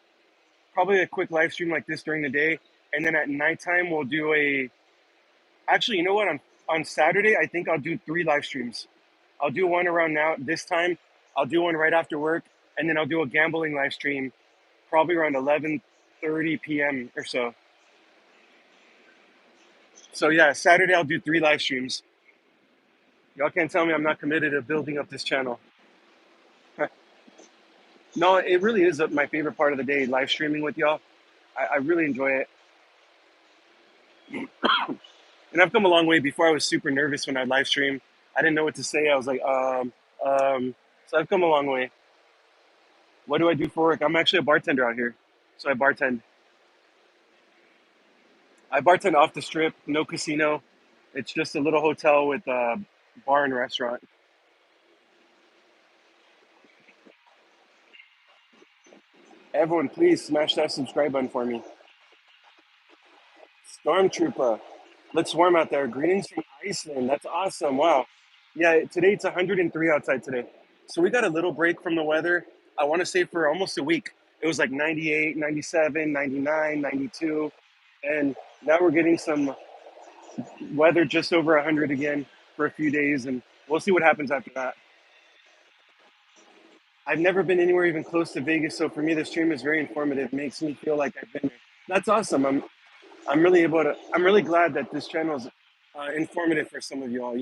probably a quick live stream like this during the day, and then at nighttime we'll do a. Actually, you know what? On Saturday I think I'll do 3 live streams. I'll do one around now this time. I'll do one right after work, and then I'll do a gambling live stream probably around 11:30 p.m. or so. So yeah, Saturday I'll do 3 live streams. Y'all can't tell me I'm not committed to building up this channel. No, it really is my favorite part of the day, live streaming with y'all. I really enjoy it. And I've come a long way. Before I was super nervous when I live stream. I didn't know what to say. I was like, so I've come a long way. What do I do for work? I'm actually a bartender out here. So I bartend. I bartend off the strip, no casino. It's just a little hotel with a bar and restaurant. Everyone, please smash that subscribe button for me. Stormtrooper, let's warm out there. Greetings from Iceland. That's awesome. Wow. Yeah, today it's 103 outside today. So we got a little break from the weather. I want to say for almost a week. It was like 98, 97, 99, 92. And now we're getting some weather just over 100 again for a few days. And we'll see what happens after that. I've never been anywhere even close to Vegas. So for me, the stream is very informative. It makes me feel like I've been there. That's awesome. I'm really glad that this channel is informative for some of y'all.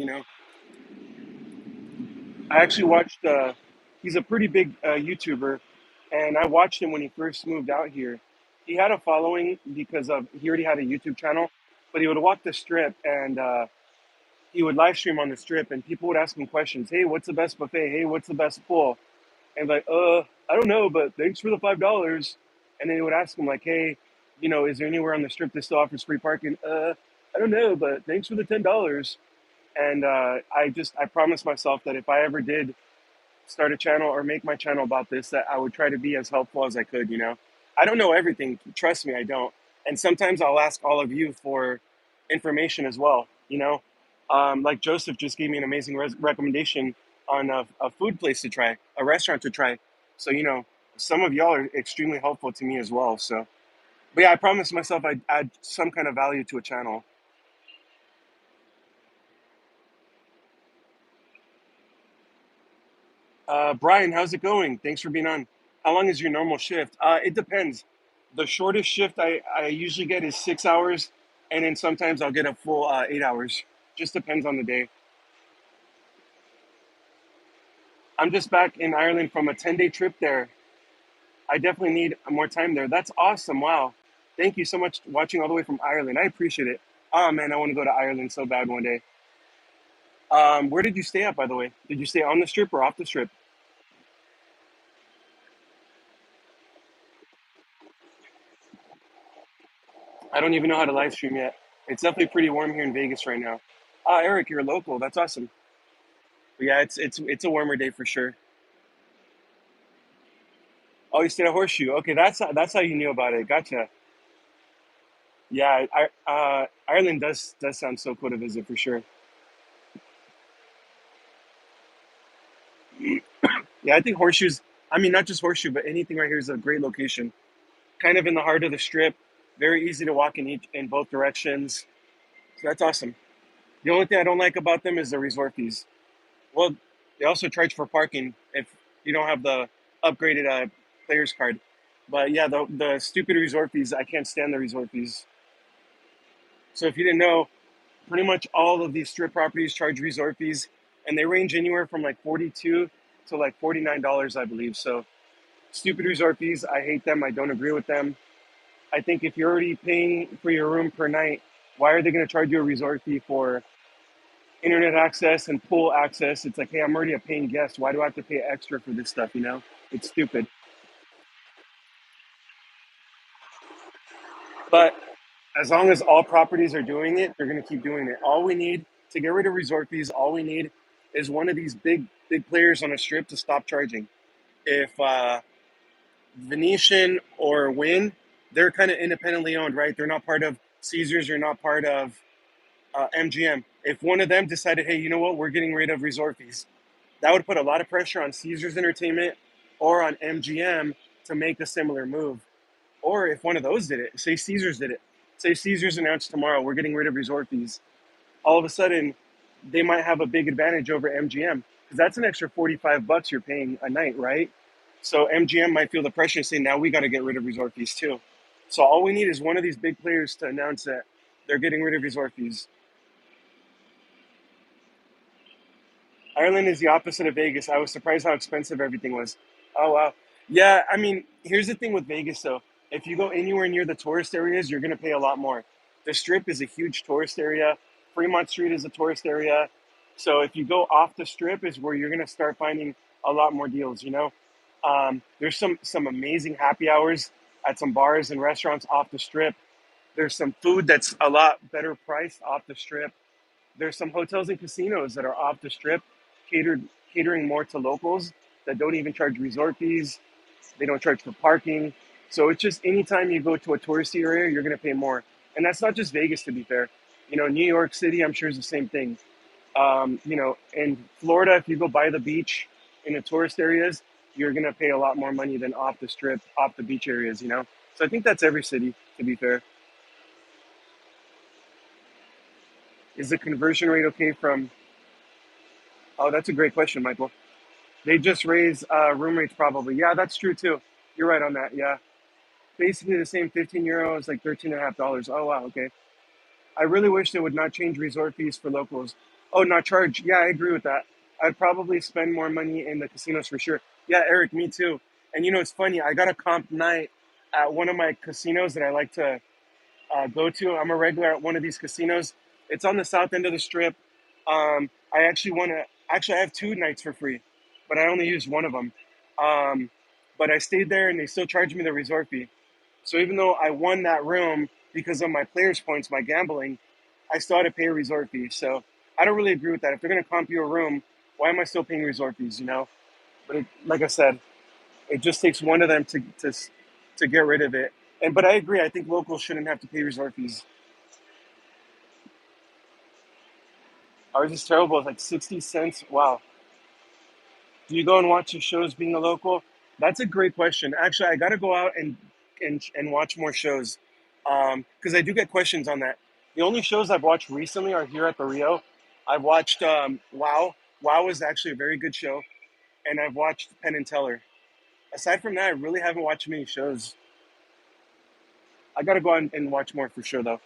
I actually watched. He's a pretty big YouTuber, and I watched him when he first moved out here. He had a following because of he already had a YouTube channel, but he would walk the strip and he would live stream on the strip, and people would ask him questions. Hey, what's the best buffet? Hey, what's the best pool? And like, I don't know, but thanks for the $5. And then he would ask him like, hey, is there anywhere on the strip that still offers free parking? I don't know, but thanks for the $10. And I promised myself that if I ever did start a channel or make my channel about this, that I would try to be as helpful as I could. I don't know everything. Trust me, I don't. And sometimes I'll ask all of you for information as well. Like Joseph just gave me an amazing recommendation on a food place to try, a restaurant to try. So some of y'all are extremely helpful to me as well. So, but yeah, I promised myself I'd add some kind of value to a channel. Brian, how's it going? Thanks for being on. How long is your normal shift? It depends. The shortest shift I usually get is 6 hours, and then sometimes I'll get a full 8 hours. Just depends on the day. I'm just back in Ireland from a 10-day trip there. I definitely need more time there. That's awesome. Wow. Thank you so much watching all the way from Ireland. I appreciate it. Oh man, I want to go to Ireland so bad one day. Where did you stay at, by the way? Did you stay on the strip or off the strip? I don't even know how to live stream yet. It's definitely pretty warm here in Vegas right now. Ah, Eric, you're local. That's awesome. But yeah, it's a warmer day for sure. Oh, you stayed at Horseshoe. Okay, that's how you knew about it. Gotcha. Yeah, Ireland does sound so cool to visit for sure. Yeah, I think Horseshoe's. I mean, not just Horseshoe, but anything right here is a great location. Kind of in the heart of the strip. Very easy to walk in both directions. So that's awesome. The only thing I don't like about them is the resort fees. Well, they also charge for parking if you don't have the upgraded players card. But yeah, the stupid resort fees, I can't stand the resort fees. So if you didn't know, pretty much all of these strip properties charge resort fees, and they range anywhere from like 42 to like $49, I believe. So stupid resort fees, I hate them. I don't agree with them. I think if you're already paying for your room per night, why are they going to charge you a resort fee for internet access and pool access? It's like, hey, I'm already a paying guest. Why do I have to pay extra for this stuff? It's stupid. But as long as all properties are doing it, they're going to keep doing it. All we need to get rid of resort fees, all we need is one of these big players on a strip to stop charging. If Venetian or Wynn, they're kind of independently owned, right? They're not part of Caesars. They're not part of MGM. If one of them decided, hey, you know what, we're getting rid of resort fees, that would put a lot of pressure on Caesars Entertainment or on MGM to make a similar move. Or if one of those did it, say Caesars did it, say Caesars announced tomorrow we're getting rid of resort fees, all of a sudden they might have a big advantage over MGM because that's an extra $45 you're paying a night, right? So MGM might feel the pressure and say, now we got to get rid of resort fees too. So all we need is one of these big players to announce that they're getting rid of resort fees. Ireland is the opposite of Vegas. I was surprised how expensive everything was. Oh wow. Yeah, I mean, here's the thing with Vegas though. If you go anywhere near the tourist areas, you're gonna pay a lot more. The Strip is a huge tourist area. Fremont Street is a tourist area. So if you go off the Strip, is where you're gonna start finding a lot more deals. There's some amazing happy hours at some bars and restaurants off the Strip. There's some food that's a lot better priced off the Strip. There's some hotels and casinos that are off the strip, catered catering more to locals that don't even charge resort fees. They don't charge for parking. So it's just anytime you go to a touristy area, you're going to pay more. And that's not just Vegas, to be fair. New York City, I'm sure is the same thing. In Florida, if you go by the beach in the tourist areas, you're going to pay a lot more money than off the strip, off the beach areas. So I think that's every city, to be fair. Is the conversion rate okay from? Oh, that's a great question, Michael. They just raised room rates probably. Yeah, that's true too. You're right on that. Yeah. Basically the same 15 euros, like $13.50. Oh wow, okay. I really wish they would not change resort fees for locals. Oh, not charge. Yeah, I agree with that. I'd probably spend more money in the casinos for sure. Yeah, Eric, me too. And it's funny, I got a comp night at one of my casinos that I like to go to. I'm a regular at one of these casinos. It's on the south end of the strip. I actually want to. Actually, I have two nights for free, but I only used one of them. Um, but I stayed there, and they still charged me the resort fee. So even though I won that room because of my players' points, my gambling, I still had to pay a resort fee. So I don't really agree with that. If they're going to comp you a room, why am I still paying resort fees? But like I said, it just takes one of them to to get rid of it. And but I agree. I think locals shouldn't have to pay resort fees. Ours is terrible. It's like 60 cents. Wow. Do you go and watch your shows being a local? That's a great question. Actually, I got to go out and watch more shows because I do get questions on that. The only shows I've watched recently are here at the Rio. I've watched Wow. Wow is actually a very good show, and I've watched Penn and Teller. Aside from that, I really haven't watched many shows. I got to go out and watch more for sure, though.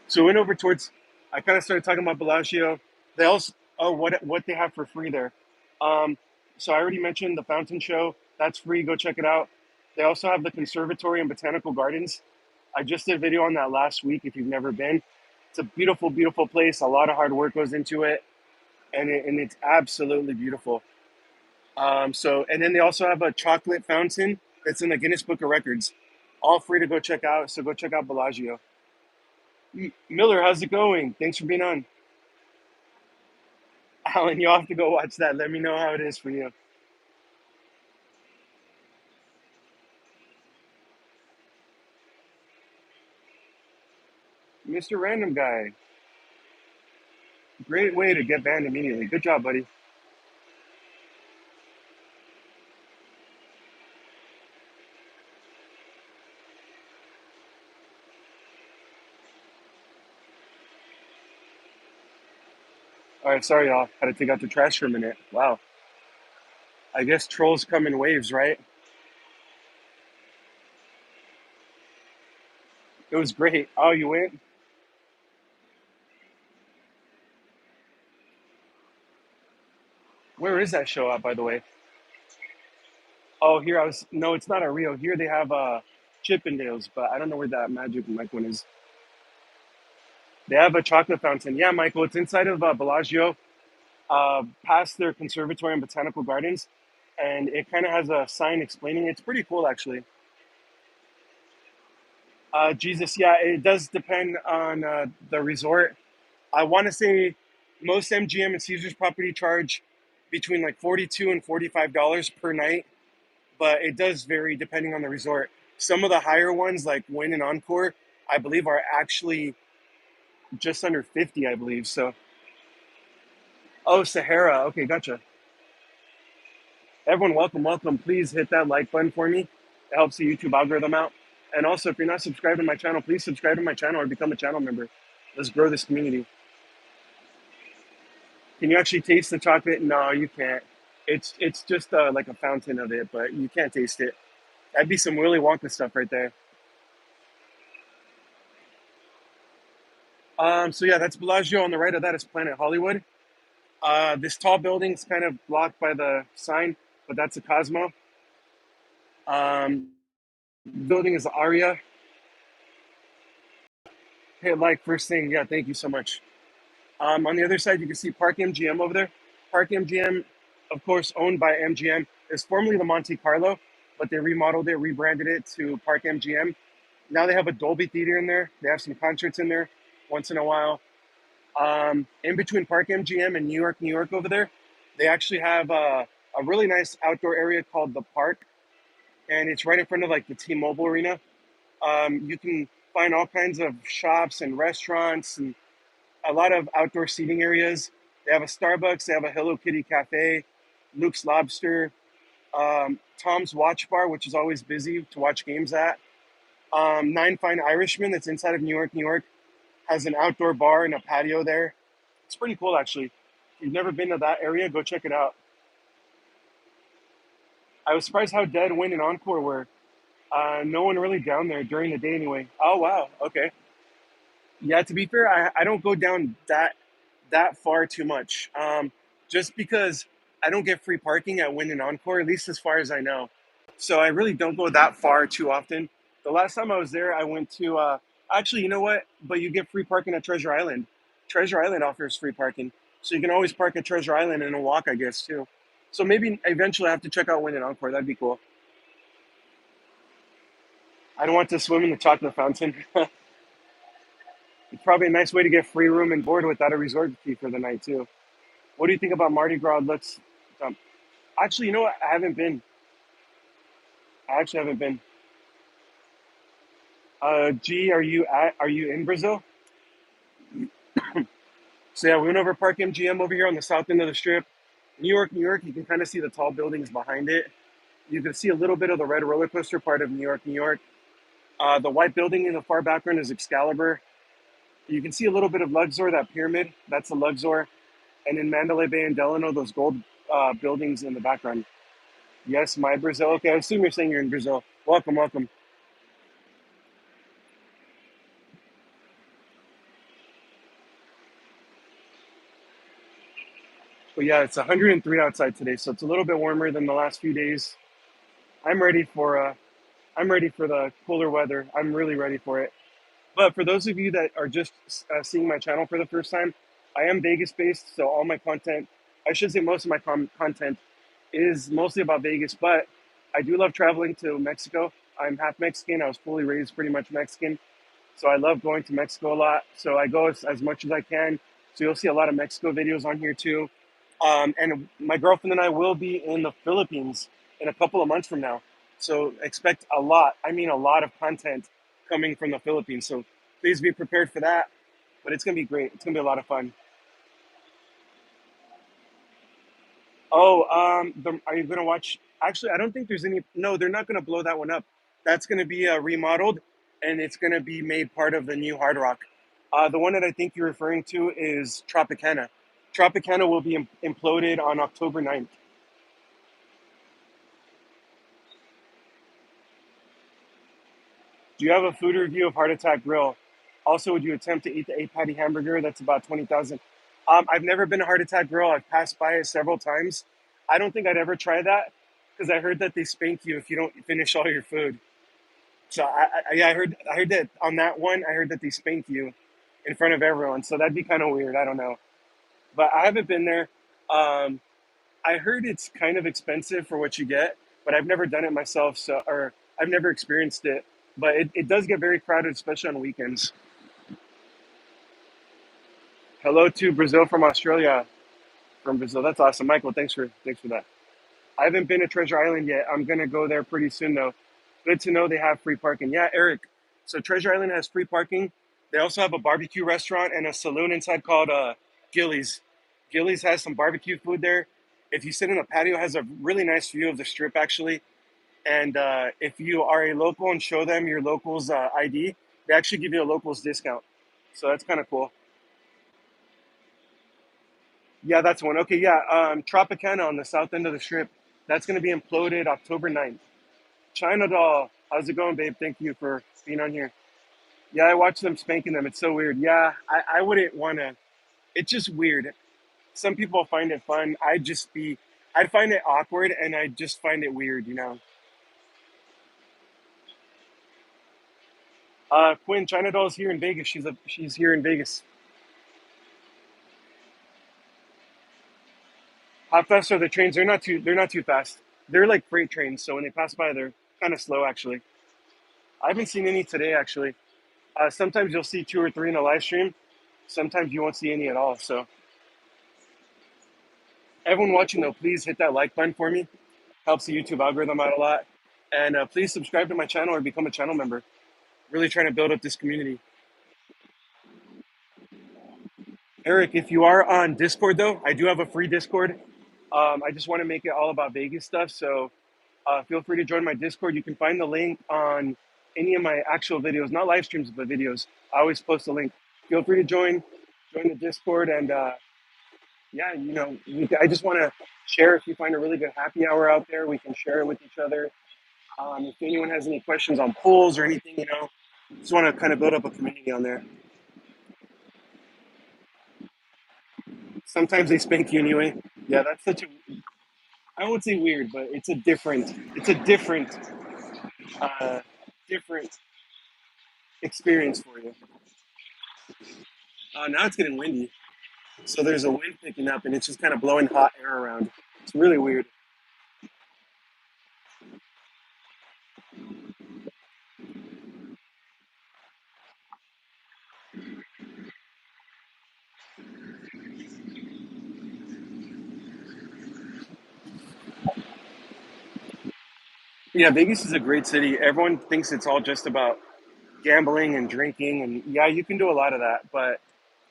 So we went over towards. I kind of started talking about Bellagio. They also what they have for free there. Um, so I already mentioned the fountain show. That's free. Go check it out. They also have the conservatory and botanical gardens. I just did a video on that last week. If you've never been, it's a beautiful, beautiful place. A lot of hard work goes into it, and it's absolutely beautiful. So and then they also have a chocolate fountain that's in the Guinness Book of Records. All free to go check out. So go check out Bellagio. Miller, how's it going? Thanks for being on. Alan, you'll have to go watch that. Let me know how it is for you. Mr. Random Guy, great way to get banned immediately. Good job, buddy. All right, sorry, y'all. Had to take out the trash for a minute. Wow. I guess trolls come in waves, right? It was great. Oh, you went? Where is that show at, by the way? Oh, here I was. No, it's not a Rio. Here they have Chippendales, but I don't know where that Magic Mike one is. They have a chocolate fountain. Yeah, Michael, it's inside of Bellagio, past their conservatory and botanical gardens, and it kind of has a sign explaining it. It's pretty cool, actually. Jesus, yeah, it does depend on the resort. I want to say most MGM and Caesars property charge between like $42 and $45 per night, but it does vary depending on the resort. Some of the higher ones, like Wynn and Encore, I believe are actually just under 50, I believe. So, oh, Sahara. Okay, gotcha. Everyone, welcome, welcome. Please hit that like button for me. It helps the YouTube algorithm out. And also, if you're not subscribed to my channel, please subscribe to my channel or become a channel member. Let's grow this community. Can you actually taste the chocolate? No, you can't. It's just like a fountain of it, but you can't taste it. That'd be some Willy Wonka stuff right there. So yeah, that's Bellagio. On the right of that is Planet Hollywood. This tall building's kind of blocked by the sign, but that's a Cosmo. Building is the Aria. Hey, like first thing, yeah, thank you so much. On the other side, you can see Park MGM over there. Park MGM, of course, owned by MGM, is formerly the Monte Carlo, but they remodeled it, rebranded it to Park MGM. Now they have a Dolby Theater in there. They have some concerts in there once in a while. In between Park MGM and New York over there, they actually have a really nice outdoor area called the Park, and it's right in front of like the T-Mobile Arena. You can find all kinds of shops and restaurants and a lot of outdoor seating areas. They have a Starbucks, they have a Hello Kitty cafe, Luke's Lobster, Tom's Watch Bar, which is always busy to watch games at. Nine Fine Irishman, that's inside of New York, has an outdoor bar and a patio there. It's pretty cool, actually. If you've never been to that area, go check it out. I was surprised how dead Wynn and Encore were. No one really down there during the day, anyway. Oh wow, okay. Yeah, to be fair, I don't go down that far too much. Just because I don't get free parking at Wynn and Encore, at least as far as I know. So I really don't go that far too often. The last time I was there, I went to actually, you know what? But you get free parking at Treasure Island. Treasure Island offers free parking, so you can always park at Treasure Island and a walk, I guess, too. So maybe eventually I have to check out Wynn and Encore. That'd be cool. I don't want to swim in the chocolate fountain. It's probably a nice way to get free room and board without a resort fee for the night too. What do you think about Mardi Gras? Let's jump. Actually, you know what? I haven't been. I actually haven't been. G, are you in Brazil? So yeah, we went over Park MGM over here on the south end of the strip. New York, New York. You can kind of see the tall buildings behind it. You can see a little bit of the red roller coaster part of New York, New York. The white building in the far background is Excalibur. You can see a little bit of Luxor, that pyramid. That's the Luxor. And in Mandalay Bay and Delano, those gold buildings in the background. Yes, my Brazil. Okay, I assume you're saying you're in Brazil. Welcome, welcome. But yeah, it's 103 outside today, so it's a little bit warmer than the last few days. I'm ready for I'm ready for the cooler weather. I'm really ready for it. But for those of you that are just seeing my channel for the first time, I am Vegas based, so all my content, I should say most of my content is mostly about Vegas, but I do love traveling to Mexico. I'm half Mexican. I was fully raised pretty much Mexican. So I love going to Mexico a lot. So I go as much as I can. So you'll see a lot of Mexico videos on here too. And my girlfriend and I will be in the Philippines in a couple of months from now. So expect a lot, I mean, a lot of content coming from the Philippines. So please be prepared for that. But it's going to be great. It's going to be a lot of fun. Oh, are you going to watch? Actually, I don't think there's any. No, they're not going to blow that one up. That's going to be remodeled and it's going to be made part of the new Hard Rock. The one that I think you're referring to is Tropicana. Tropicana will be imploded on October 9th. Do you have a food review of Heart Attack Grill? Also, would you attempt to eat the eight patty hamburger? That's about 20,000. I've never been to Heart Attack Grill. I've passed by it several times. I don't think I'd ever try that because I heard that they spank you if you don't finish all your food. So yeah, I heard that on that one. I heard that they spank you in front of everyone. So that'd be kind of weird. I don't know, but I haven't been there. Um, I heard it's kind of expensive for what you get, but I've never done it myself. So or I've never experienced it. But it does get very crowded, especially on weekends. Hello to Brazil from Australia. From Brazil, that's awesome, Michael. Thanks for that. I haven't been to Treasure Island yet. I'm gonna go there pretty soon though. Good to know they have free parking. Yeah, Eric. So Treasure Island has free parking. They also have a barbecue restaurant and a saloon inside called Gillies. Gillies has some barbecue food there. If you sit in the patio, it has a really nice view of the strip actually. And if you are a local and show them your local's ID, they actually give you a local's discount. So that's kind of cool. Yeah, that's one. Okay, yeah. Tropicana on the south end of the strip. That's going to be imploded October 9th. China Doll, how's it going, babe? Thank you for being on here. Yeah, I watch them spanking them. It's so weird. Yeah, I wouldn't want to. It's just weird. Some people find it fun. I'd find it awkward and I just find it weird, you know. Quinn, China Doll's here in Vegas. She's here in Vegas. How fast are the trains? They're not too fast. They're like freight trains, so when they pass by, they're kind of slow actually. I haven't seen any today actually. Sometimes you'll see two or three in a live stream. Sometimes you won't see any at all. So everyone watching though, please hit that like button for me. Helps the YouTube algorithm out a lot. And please subscribe to my channel or become a channel member. Really trying to build up this community. Eric, if you are on Discord though, I do have a free Discord. I just want to make it all about Vegas stuff. So feel free to join my Discord. You can find the link on any of my actual videos, not live streams, but videos. I always post a link. Feel free to join the Discord, and yeah, you know, I just want to share. If you find a really good happy hour out there, we can share it with each other. If anyone has any questions on pools or anything, you know, just want to kind of build up a community on there. Sometimes they spank you anyway. Yeah, that's such a, I won't say weird, but it's a uh, different experience for you. Now it's getting windy. So there's a wind picking up and it's just kind of blowing hot air around. It's really weird. Yeah, Vegas is a great city. Everyone thinks it's all just about gambling and drinking, and yeah, you can do a lot of that. But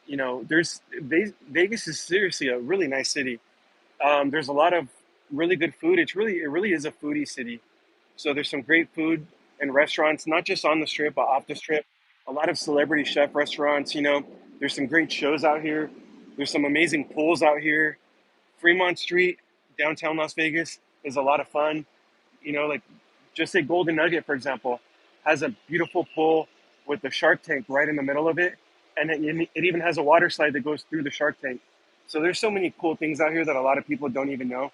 Vegas is seriously a really nice city. There's a lot of really good food. It really is a foodie city. So there's some great food and restaurants, not just on the strip, but off the strip. A lot of celebrity chef restaurants. There's some great shows out here. There's some amazing pools out here. Fremont Street, downtown Las Vegas, is a lot of fun. Like just say Golden Nugget, for example, has a beautiful pool with the shark tank right in the middle of it. And it even has a water slide that goes through the shark tank. So there's so many cool things out here that a lot of people don't even know.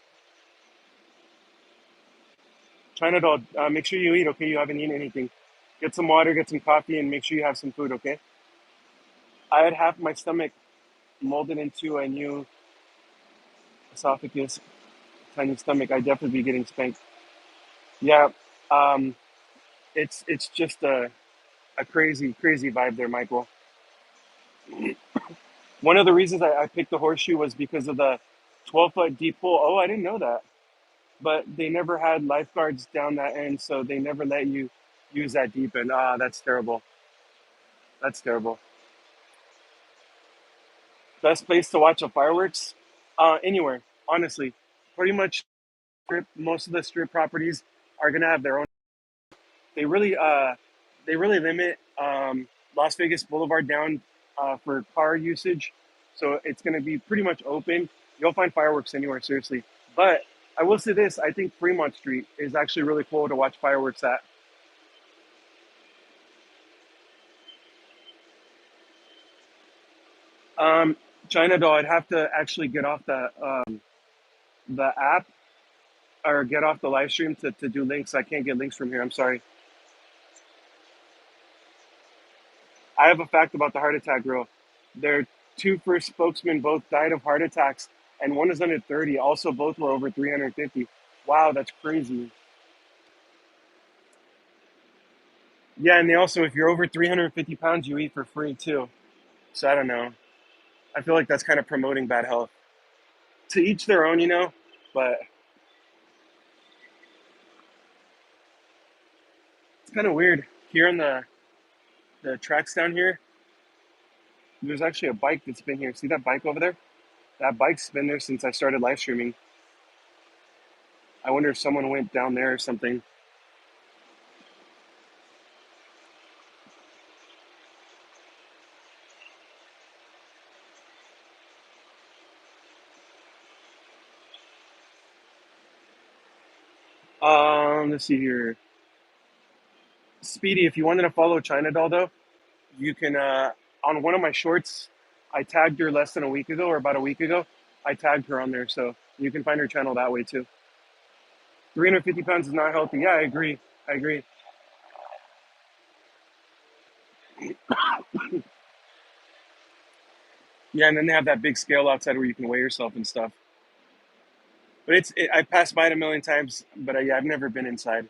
China doll, make sure you eat, okay? You haven't eaten anything. Get some water, get some coffee, and make sure you have some food, okay? I had half my stomach molded into a new esophagus, tiny stomach. I definitely be getting spanked. Yeah, um, it's just a crazy, crazy vibe there, Michael. One of the reasons I picked the horseshoe was because of the 12-foot deep pool. Oh, I didn't know that. But they never had lifeguards down that end, so they never let you use that deep end. Ah, that's terrible. That's terrible. Best place to watch a fireworks? Anywhere, honestly. Pretty much most of the strip properties are gonna have their own. They really limit Las Vegas Boulevard down for car usage, so it's gonna be pretty much open. You'll find fireworks anywhere, seriously. But I will say this: I think Fremont Street is actually really cool to watch fireworks at. Um, China doll, I'd have to actually get off the app or get off the live stream to do links. I can't get links from here. I'm sorry. I have a fact about the heart attack girl. Their two first spokesmen both died of heart attacks, and one is under 30. Also, both were over 350. Wow, that's crazy. Yeah, and they also, if you're over 350 pounds, you eat for free too. So I don't know. I feel like that's kind of promoting bad health. To each their own. But it's kind of weird. Here on the tracks down here, there's actually a bike that's been here. See that bike over there? That bike's been there since I started live streaming. I wonder if someone went down there or something. Let's see here. Speedy, if you wanted to follow China Doll though, you can on one of my shorts, I tagged her less than a week ago or about a week ago. I tagged her on there, so you can find her channel that way too. 350 pounds is not healthy. Yeah, I agree. I agree. Yeah, and then they have that big scale outside where you can weigh yourself and stuff. But I passed by it a million times, but yeah, I've never been inside.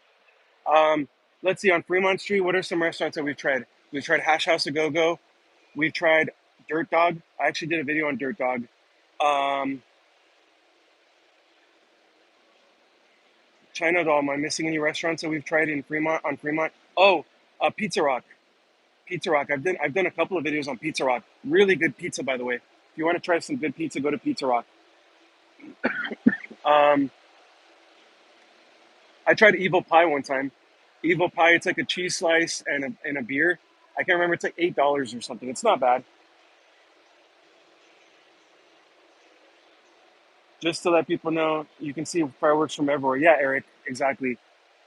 Um, let's see, on Fremont Street, what are some restaurants that we've tried? We've tried Hash House A Go Go. We've tried Dirt Dog. I actually did a video on Dirt Dog. Um, China Doll. Am I missing any restaurants that we've tried in Fremont on Fremont? Oh, Pizza Rock. Pizza Rock. I've done a couple of videos on Pizza Rock. Really good pizza, by the way. If you want to try some good pizza, go to Pizza Rock. Um, I tried Evil Pie one time. Evil Pie. It's like a cheese slice and a beer. I can't remember. It's like $8 or something. It's not bad. Just to let people know, you can see fireworks from everywhere. Yeah, Eric, exactly.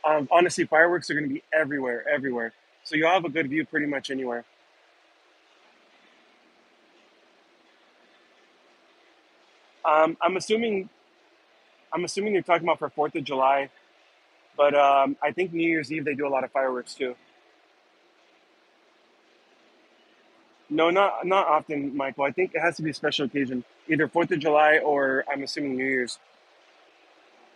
Honestly, fireworks are going to be everywhere, everywhere. So you'll have a good view pretty much anywhere. Um, I'm assuming I'm assuming you're talking about for Fourth of July, but I think New Year's Eve they do a lot of fireworks too. No, not often, Michael. I think it has to be a special occasion, either Fourth of July or I'm assuming New Year's.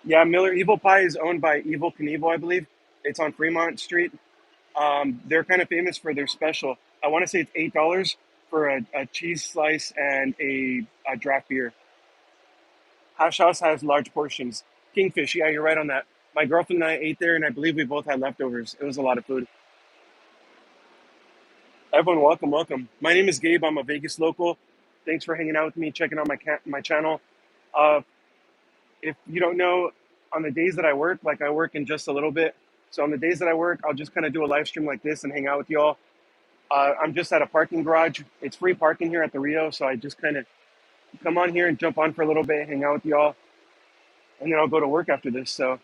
Yeah, Miller Evil Pie is owned by Evil Knievel, I believe. It's on Fremont Street. They're kind of famous for their special. I want to say it's $8 for a cheese slice and a draft beer. Hash House has large portions. Kingfish, yeah, you're right on that. My girlfriend and I ate there, and I believe we both had leftovers. It was a lot of food. Everyone, welcome, welcome. My name is Gabe. I'm a Vegas local. Thanks for hanging out with me, checking out my channel. Uh, if you don't know, on the days that I work, like I work in just a little bit. So on the days that I work, I'll just kind of do a live stream like this and hang out with y'all. I'm just at a parking garage. It's free parking here at the Rio, so I just kind of come on here and jump on for a little bit, hang out with y'all, and then I'll go to work after this. So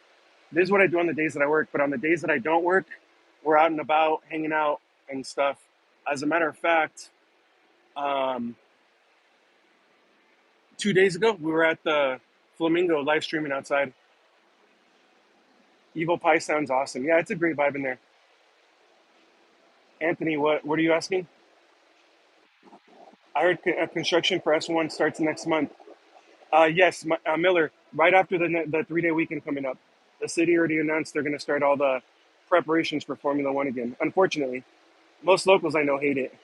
this is what I do on the days that I work. But on the days that I don't work, we're out and about, hanging out and stuff. As a matter of fact, um, 2 days ago, we were at the Flamingo live streaming outside. Evil Pie sounds awesome. Yeah, it's a great vibe in there. Anthony, what are you asking? I heard construction for S1 starts next month. Yes, Miller, right after the 3 day weekend coming up. The city already announced they're going to start all the preparations for Formula One again. Unfortunately, most locals I know hate it.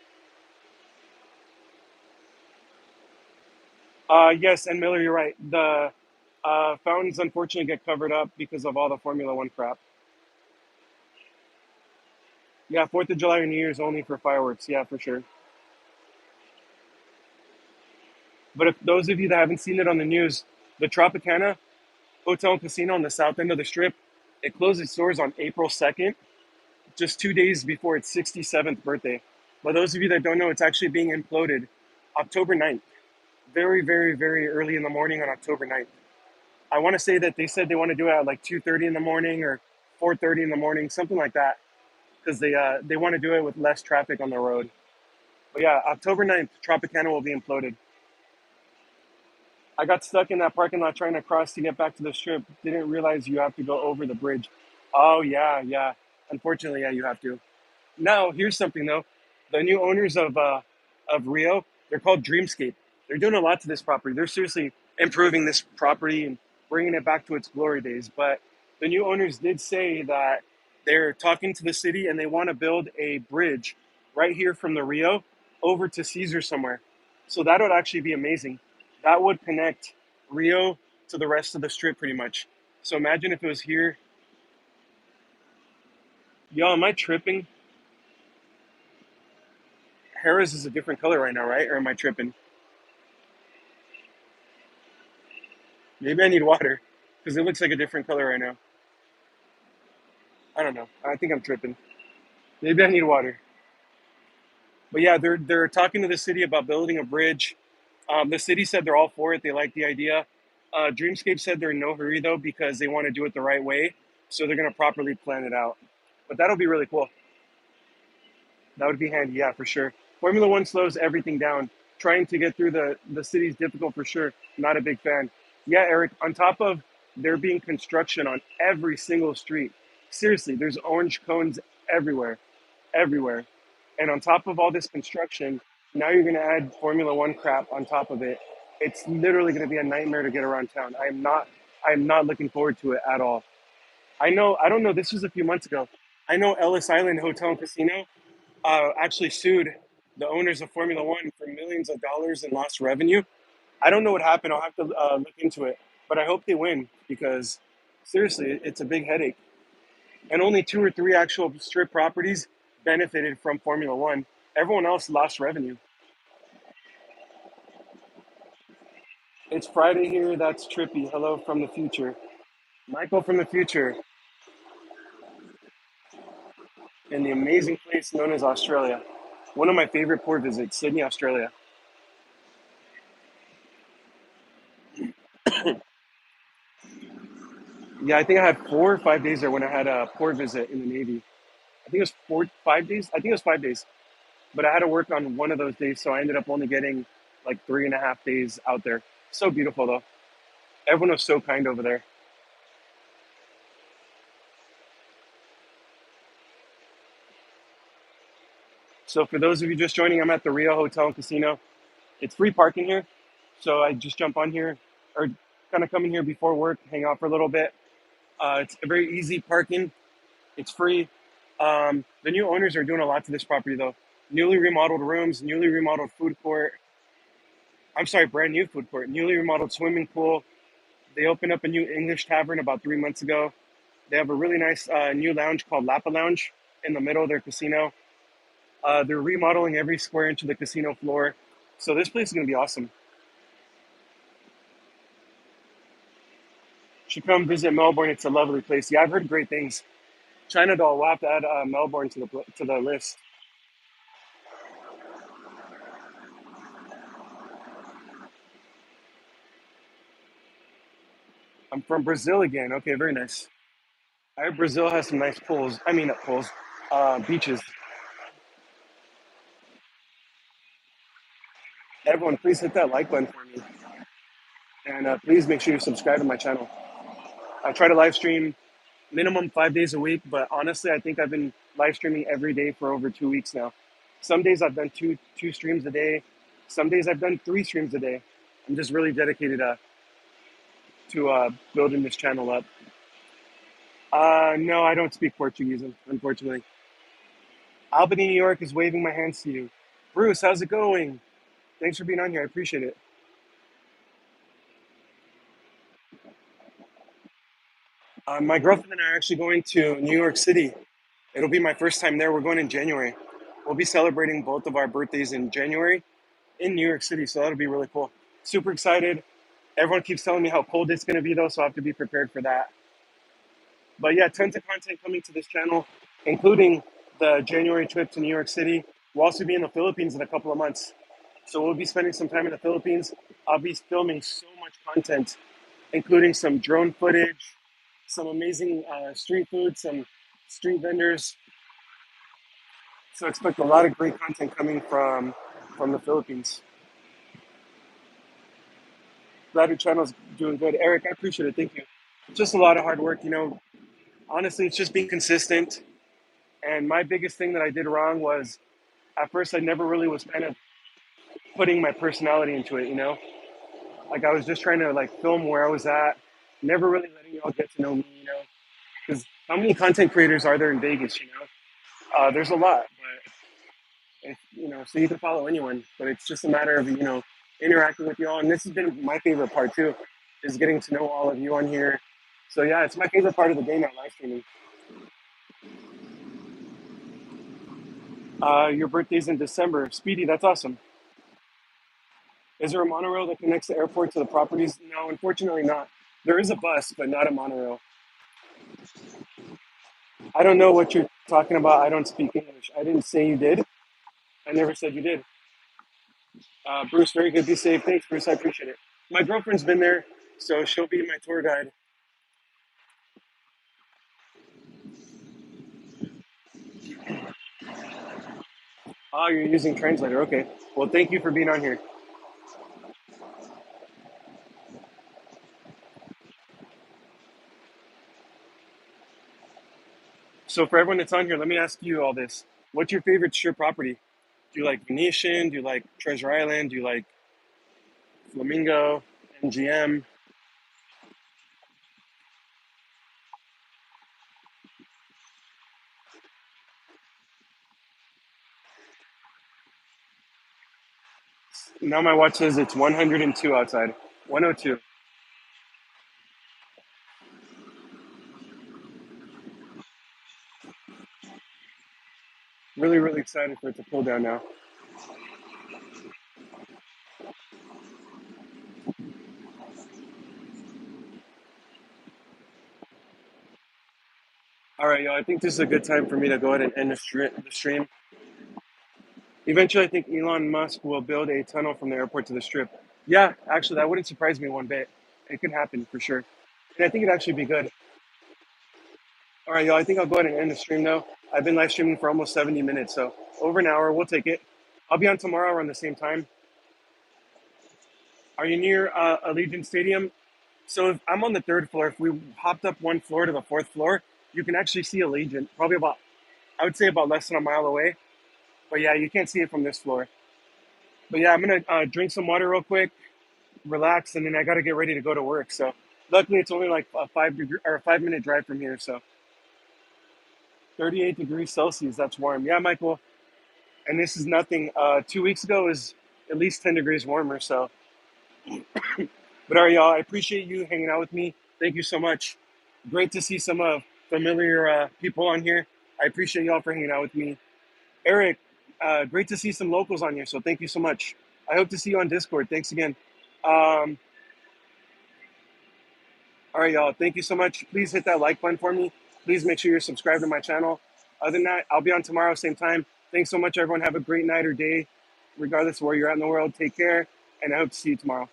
Yes, and Miller, you're right. The fountains unfortunately get covered up because of all the Formula One crap. Yeah, 4th of July and New Year's only for fireworks. Yeah, for sure. But if those of you that haven't seen it on the news, the Tropicana Hotel and Casino on the south end of the strip, it closed its doors on April 2nd, just 2 days before its 67th birthday. But those of you that don't know, it's actually being imploded October 9th, very, very, very early in the morning on October 9th. I want to say that they said they want to do it at like 2:30 in the morning or 4:30 in the morning, something like that, because they want to do it with less traffic on the road. But yeah, October 9th, Tropicana will be imploded. I got stuck in that parking lot trying to cross to get back to the strip. Didn't realize you have to go over the bridge. Oh yeah, yeah. Unfortunately, yeah, you have to. Now, here's something though. The new owners of Rio, they're called Dreamscape. They're doing a lot to this property. They're seriously improving this property and bringing it back to its glory days. But the new owners did say that they're talking to the city and they want to build a bridge right here from the Rio over to Caesar somewhere. So that would actually be amazing. That would connect Rio to the rest of the strip pretty much. So imagine if it was here. Yo, am I tripping? Harris is a different color right now, right? Or am I tripping? Maybe I need water because it looks like a different color right now. I don't know. I think I'm tripping. Maybe I need water. But yeah, they're talking to the city about building a bridge. The city said they're all for it. They like the idea. Dreamscape said they're in no hurry though because they want to do it the right way. So they're gonna properly plan it out. But that'll be really cool. That would be handy, yeah, for sure. Formula One slows everything down. Trying to get through the city is difficult for sure. Not a big fan. Yeah, Eric, on top of there being construction on every single street, seriously, there's orange cones everywhere, everywhere. And on top of all this construction, now you're going to add Formula One crap on top of it. It's literally going to be a nightmare to get around town. I am not looking forward to it at all. I don't know, this was a few months ago. I know Ellis Island Hotel and Casino actually sued the owners of Formula One for millions of dollars in lost revenue. I don't know what happened. I'll have to look into it, but I hope they win because seriously, it's a big headache. And only two or three actual strip properties benefited from Formula One. Everyone else lost revenue. It's Friday here. That's trippy. Hello from the future. Michael from the future in the amazing place known as Australia. One of my favorite port visits, Sydney, Australia. Yeah, I think I had 4 or 5 days there when I had a port visit in the Navy. I think it was 4, 5 days. I think it was 5 days, but I had to work on one of those days, so I ended up only getting like 3.5 days out there. So beautiful though. Everyone was so kind over there. So for those of you just joining, I'm at the Rio Hotel and Casino. It's free parking here, so I just jump on here or kind of come in here before work, hang out for a little bit. It's a very easy parking. It's free. The new owners are doing a lot to this property though. Newly remodeled rooms, newly remodeled food court. I'm sorry, brand new food court, newly remodeled swimming pool. They opened up a new English tavern about 3 months ago. They have a really nice new lounge called Lapa Lounge in the middle of their casino. They're remodeling every square inch of the casino floor. So this place is going to be awesome. Should come visit Melbourne. It's a lovely place. Yeah, I've heard great things. China doll. We'll have to add Melbourne to the list. I'm from Brazil again. Okay, very nice. I heard Brazil has some nice pools. I mean, not pools, beaches. Everyone, please hit that like button for me, and please make sure you subscribe to my channel. I try to live stream minimum 5 days a week, but honestly, I think I've been live streaming every day for over 2 weeks now. Some days I've done two streams a day. Some days I've done 3 streams a day. I'm just really dedicated to building this channel up. No, I don't speak Portuguese, unfortunately. Albany, New York is waving my hands to you. Bruce, how's it going? Thanks for being on here. I appreciate it. My girlfriend and I are actually going to New York City. It'll be my first time there. We're going in January. We'll be celebrating both of our birthdays in January in New York City, so that'll be really cool. Super excited. Everyone keeps telling me how cold it's going to be, though, so I have to be prepared for that. But yeah, tons of content coming to this channel, including the January trip to New York City. We'll also be in the Philippines in a couple of months. So we'll be spending some time in the Philippines. I'll be filming so much content, including some drone footage, some amazing street food, some street vendors. So expect a lot of great content coming from the Philippines. Glad your channel's doing good. Eric, I appreciate it. Thank you. Just a lot of hard work, Honestly, it's just being consistent. And my biggest thing that I did wrong was at first I never really was kind of putting my personality into it. Like I was just trying to like film where I was at, never really letting y'all get to know me. Because how many content creators are there in Vegas? There's a lot, but so you can follow anyone, but it's just a matter of interacting with y'all. And this has been my favorite part too, is getting to know all of you on here. So yeah, it's my favorite part of the day now, live streaming. Your birthday's in December, Speedy. That's awesome. Is there a monorail that connects the airport to the properties? No, unfortunately not. There is a bus, but not a monorail. I don't know what you're talking about. I don't speak English. I didn't say you did. I never said you did. Bruce, very good. Be safe. Thanks, Bruce. I appreciate it. My girlfriend's been there, so she'll be my tour guide. Oh, you're using translator. Okay. Well, thank you for being on here. So, for everyone that's on here, let me ask you all this. What's your favorite strip property? Do you like Venetian? Do you like Treasure Island? Do you like Flamingo, MGM? Now my watch says it's 102 outside. 102. Really, really excited for it to cool down now. All right, y'all. I think this is a good time for me to go ahead and end the stream. Eventually, I think Elon Musk will build a tunnel from the airport to the strip. Yeah, actually, that wouldn't surprise me one bit. It could happen for sure. And I think it'd actually be good. All right, y'all. I think I'll go ahead and end the stream now. I've been live streaming for almost 70 minutes, so over an hour. We'll take it. I'll be on tomorrow around the same time. Are you near Allegiant Stadium? So if I'm on the third floor. If we hopped up one floor to the fourth floor, you can actually see Allegiant. Probably about, I would say about less than a mile away. But yeah, you can't see it from this floor. But yeah, I'm gonna drink some water real quick, relax, and then I gotta get ready to go to work. So luckily, it's only like a 5 degree or a 5 minute drive from here. So 38 degrees Celsius. That's warm. Yeah, Michael. And this is nothing. 2 weeks ago is at least 10 degrees warmer. So, but all right, y'all. I appreciate you hanging out with me. Thank you so much. Great to see some of familiar people on here. I appreciate y'all for hanging out with me. Eric, great to see some locals on here. So thank you so much. I hope to see you on Discord. Thanks again. Um, all right, y'all. Thank you so much. Please hit that like button for me. Please make sure you're subscribed to my channel. Other than that, I'll be on tomorrow, same time. Thanks so much, everyone. Have a great night or day, regardless of where you're at in the world. Take care, and I hope to see you tomorrow.